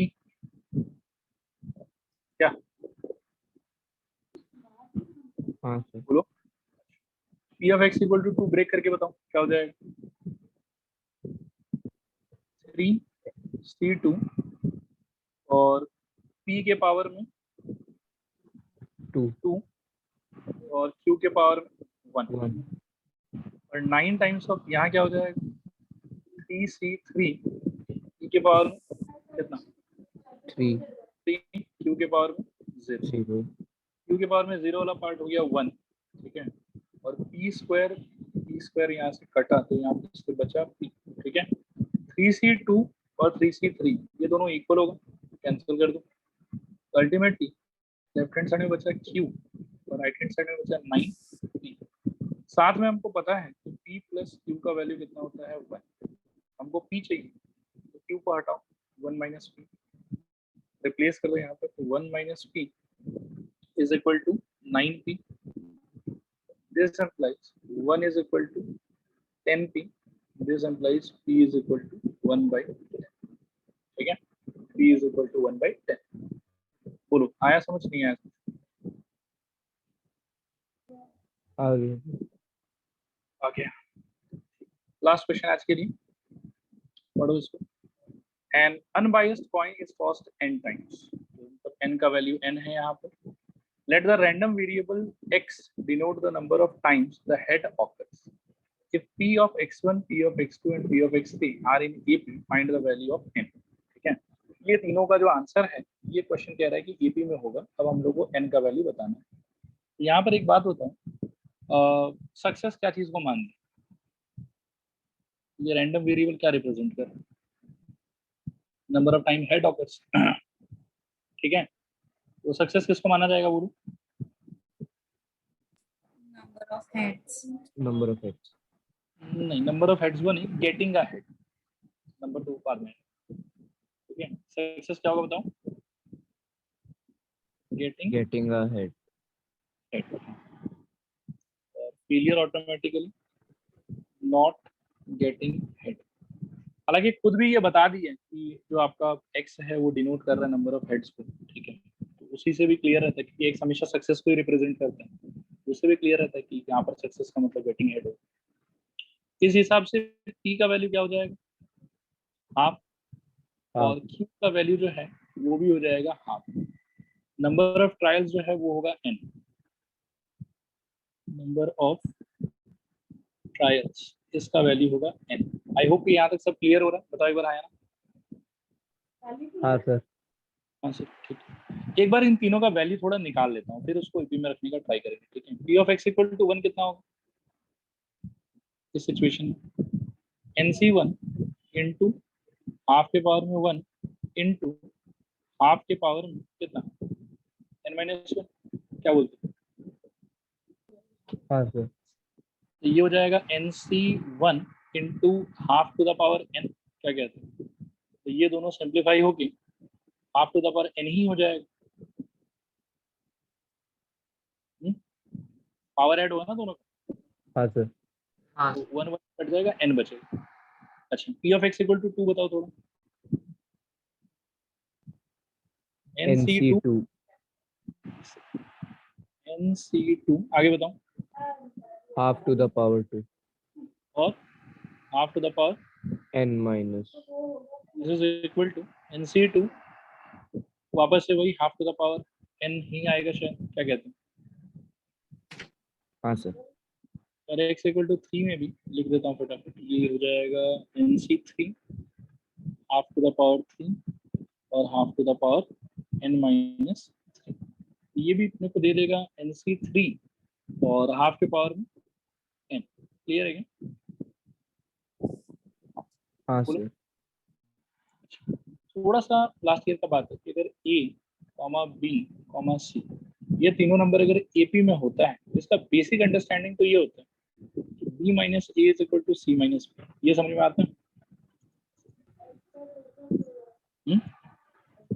क्या? हाँ सर। बोलो। P of x equal to 2 break करके बताओ क्या हो जाएगा? 3c2 और p के पावर में 2 और q के पावर में 1 और 9 टाइम्स ऑफ यहाँ क्या हो जाएगा? 3c3 e के पावर में कितना? 3 q के पावर में 0, 0 q के पावर में 0 वाला पार्ट हो गया 1, ठीक है। और p स्क्वायर यहाँ से कटा तो यहाँ पे बचा p, ठीक है। 3c2 और 3c3 ये दोनों इक्वल होगा, कैंसिल कर दो। अल्टीमेटली लेफ्ट हैंड साइड में बचा q और राइट हैंड साइड में बचा 9p। साथ में हमको पता है कि p प्लस q का वैल्यू कितना होता है 1। हमको p चाहिए तो q को हटाओ, 1 माइनस p रिप्लेस कर दो यहाँ पर, तो 1 minus p is equal to 9p। This implies 1 is equal to 10p। This implies p is equal to 1/10, ठीक है। p is equal to 1/10। बोलो आया समझ नहीं आया? आगे ओके, लास्ट क्वेश्चन आज के लिए, पढ़ो इसको। An unbiased coin is tossed n times, तो n का वैल्यू n है यहाँ पर। Let the random variable x denote the number of times the head occurs. If p of x1, p of x2 and p of x3 are in AP, find the value of n, ठीक है। ये तीनों का जो answer है, ये question कह रहा है कि AP में होगा। अब हम लोग को n का वैल्यू बताना है। यहाँ पर एक बात होता है, सक्सेस क्या चीज को मान दी? ये रैंडम वेरिएबल क्या रिप्रेजेंट कर रहा है? Number of time head occurs, ठीक है। तो सक्सेस किसको माना जाएगा बोलो? Number of heads. नहीं, नंबर ऑफ हेड्स वो नहीं, गेटिंग अ हेड, नंबर 2 पार में, ठीक है। सक्सेस क्या होगा बताओ? getting ahead. हेड। और failure automatically not getting head. हालांकि खुद भी ये बता दिए कि जो आपका एक्स है वो डिनोट कर रहा है नंबर ऑफ हेड्स को, ठीक है। तो उसी से भी क्लियर रहता है कि एक्स हमेशा सक्सेस को ही रिप्रेजेंट करता है। उससे भी क्लियर रहता है कि यहाँ पर सक्सेस का मतलब गेटिंग हेड हो। इस हिसाब से p का वैल्यू क्या हो जाएगा? हाफ। और q का वैल्यू जो है वो भी हो जाएगा हाफ। नंबर ऑफ ट्रायल्स जो है वो होगा n। नंबर ऑफ ट्रायल्स इसका वैल्यू होगा n। आई होप कि यहाँ तक सब क्लियर हो रहा है। बताओ एक बार, आया ना? हाँ सर। हाँ सर, ठीक है। एक बार इन तीनों का वैल्यू थोड़ा निकाल लेता हूँ, फिर उसको ईपी में रखने का ट्राई करेंगे, ठीक है। p of x equal to 1 कितना होगा इस सिचुएशन में? nc1 इंटू हाफ के पावर में 1 इंटू हाफ के पावर में कितना? n-1। क्या बोलते हैं? हाँ सर। तो ये हो जाएगा nc1 into half to the power n। क्या कहते हैं? तो ये दोनों सिंप्लीफाई होके half to the power n ही हो जाएगा। पावर ऐड होगा ना दोनों का। हाँ सर। हाँ तो 1 1 कट जाएगा, n बचेगा। अच्छा, p of x equal to 2 बताओ थोड़ा। nc2 आगे बताओ। half to the power 2 और half to the power n minus this is equal to nc2 वापस से वही half to the power n ही आएगा शायद, क्या कहते हैं? हाँ सर। और x इक्वल टू 3 में भी लिख देता हूँ फटाफट, ये हो जाएगा nc3 half to the power 3 और half to the power n minus 3, ये भी अपने को दे देगा nc3 और हाफ के पावर में n। क्लियर है क्या? हाँ बोलो। सर। थोड़ा सा लास्ट ईयर का बात है कि अगर a, b, c ये तीनों नंबर अगर AP में होता है तो इसका बेसिक अंडरस्टैंडिंग तो ये होता है b minus a is equal to c minus b। ये समझ में आता है?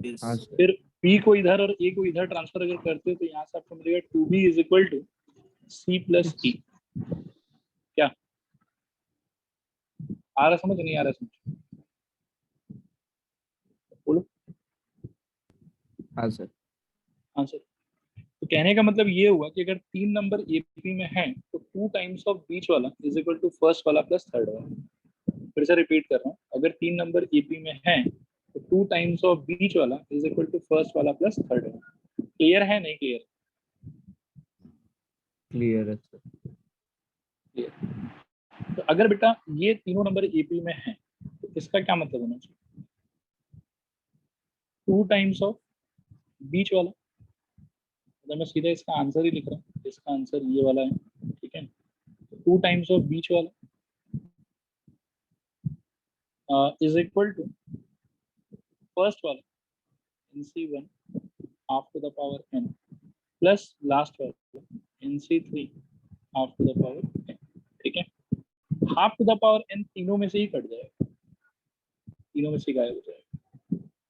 हाँ सर। फिर b को इधर और a को इधर ट्रांसफर अगर करते हो तो यहाँ से आपको मिलेगा 2b is equal to c plus e। क्या आ रहा समझ, नहीं आ रहा समझ? बोलो। हाँ सर। हाँ सर। तो कहने का मतलब ये हुआ कि अगर 3 नंबर एपी में है तो 2 टाइम्स ऑफ बीच वाला इज इक्वल टू फर्स्ट वाला प्लस थर्ड वाला। फिर से रिपीट कर रहा हूँ, अगर 3 नंबर एपी में है तो 2 टाइम्स ऑफ बीच वाला इज इक्वल टू फर्स्ट वाला प्लस थर्ड वाला। क्लियर है नहीं क्लियर? क्लियर है सर। क्लियर। तो अगर बेटा ये तीनों नंबर एपी में है तो इसका क्या मतलब होना चाहिए? 2 टाइम्स ऑफ बीच वाला, मतलब मैं सीधा इसका आंसर ही लिख रहा हूँ, इसका आंसर ये वाला है, ठीक है? 2 टाइम्स ऑफ बीच वाला इज इक्वल टू फर्स्ट वाला nc1 half to the power n plus last वाला nc3 half to the power n। ठीक है, half to the power n तीनों में से ही कट जाएगा, तीनों में से गायब हो जाएगा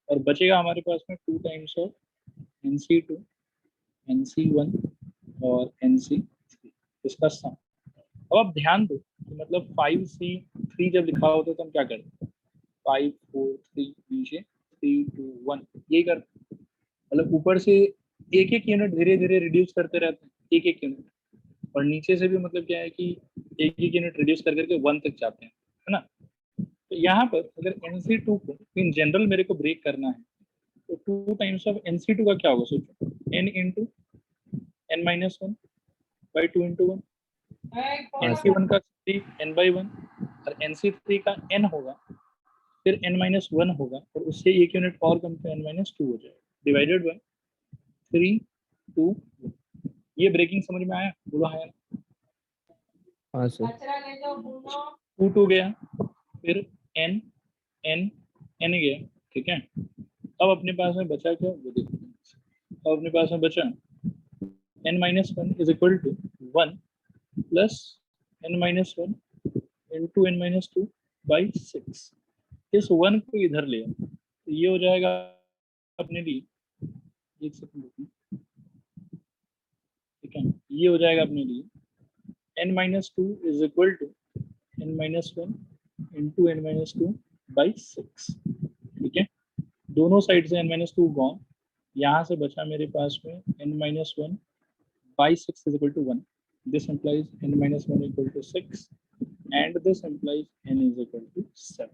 और बचेगा हमारे पास में 2 टाइम्स ऑफ nc2 nc1 और nc3 इसका सम। अब आप ध्यान दो कि मतलब 5c3 जब लिखा होता है तो हम क्या करते हैं? 5 4 3 नीचे 3 2 1 यही करते हैं, मतलब ऊपर से एक एक यूनिट धीरे धीरे रिड्यूस करते रहते हैं, एक एक यूनिट, और नीचे से भी मतलब क्या है कि एक एक यूनिट रिड्यूस कर करके 1 तक जाते हैं, है ना? तो यहाँ पर अगर nc2 को इन जनरल मेरे को ब्रेक करना है तो 2 टाइम्स ऑफ nc2 का क्या होगा? सोचो, n into n minus 1 by 2 into 1, nc1 का 3 n बाई 1 और nc3 का n होगा, फिर n माइनस 1 होगा और उससे एक यूनिट और कम तो n माइनस 2 हो जाएगा, डिवाइडेड बाय 3 2 1। ये ब्रेकिंग समझ में आया? बोलो हाँ। हाँ सर। 2 2 गया, फिर n n n गया, ठीक है? अब अपने पास में बचा क्या? वो देखो, अब अपने पास में बचा n minus 1 is equal to 1 plus n minus 1 into n minus 2 by 6। इस 1 को इधर ले तो ये हो जाएगा अपने लिए, एक सेकंड, ठीक है? ये हो जाएगा अपने लिए n minus 2 is equal to n minus 1 into n minus 2 by 6, ठीक है? दोनों साइड से n माइनस 2 गॉन, यहाँ से बचा मेरे पास में n minus 1 by 6 is equal to 1। This implies n minus 1 equal to 6 and this implies n is equal to 7।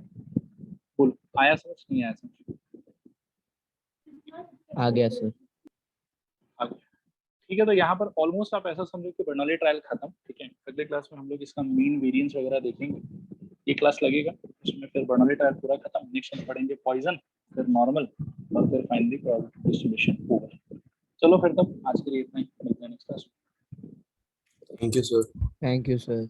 बोलो आया समझ, नहीं आया समझ? आ गया सर। आ गया, ठीक है? तो यहाँ पर ऑलमोस्ट आप ऐसा समझो कि बर्नौली ट्रायल खत्म, ठीक है? अगले क्लास में हम लोग इसका मीन वेरिएंस वगैरह देखेंगे, एक क्लास लगेगा उसमें, फिर बर्नौली ट्रायल पूरा खत्म, नेक्स्ट में पढ़ेंगे पॉइजन, फिर नॉर्मल और फिर फाइनली प्रोबेबिलिटी डिस्ट्रीब्यूशन होगा। चलो फिर तब आज के लिए इतना ही, मिलते हैं नेक्स्ट क्लास में। Thank you, sir. Thank you sir.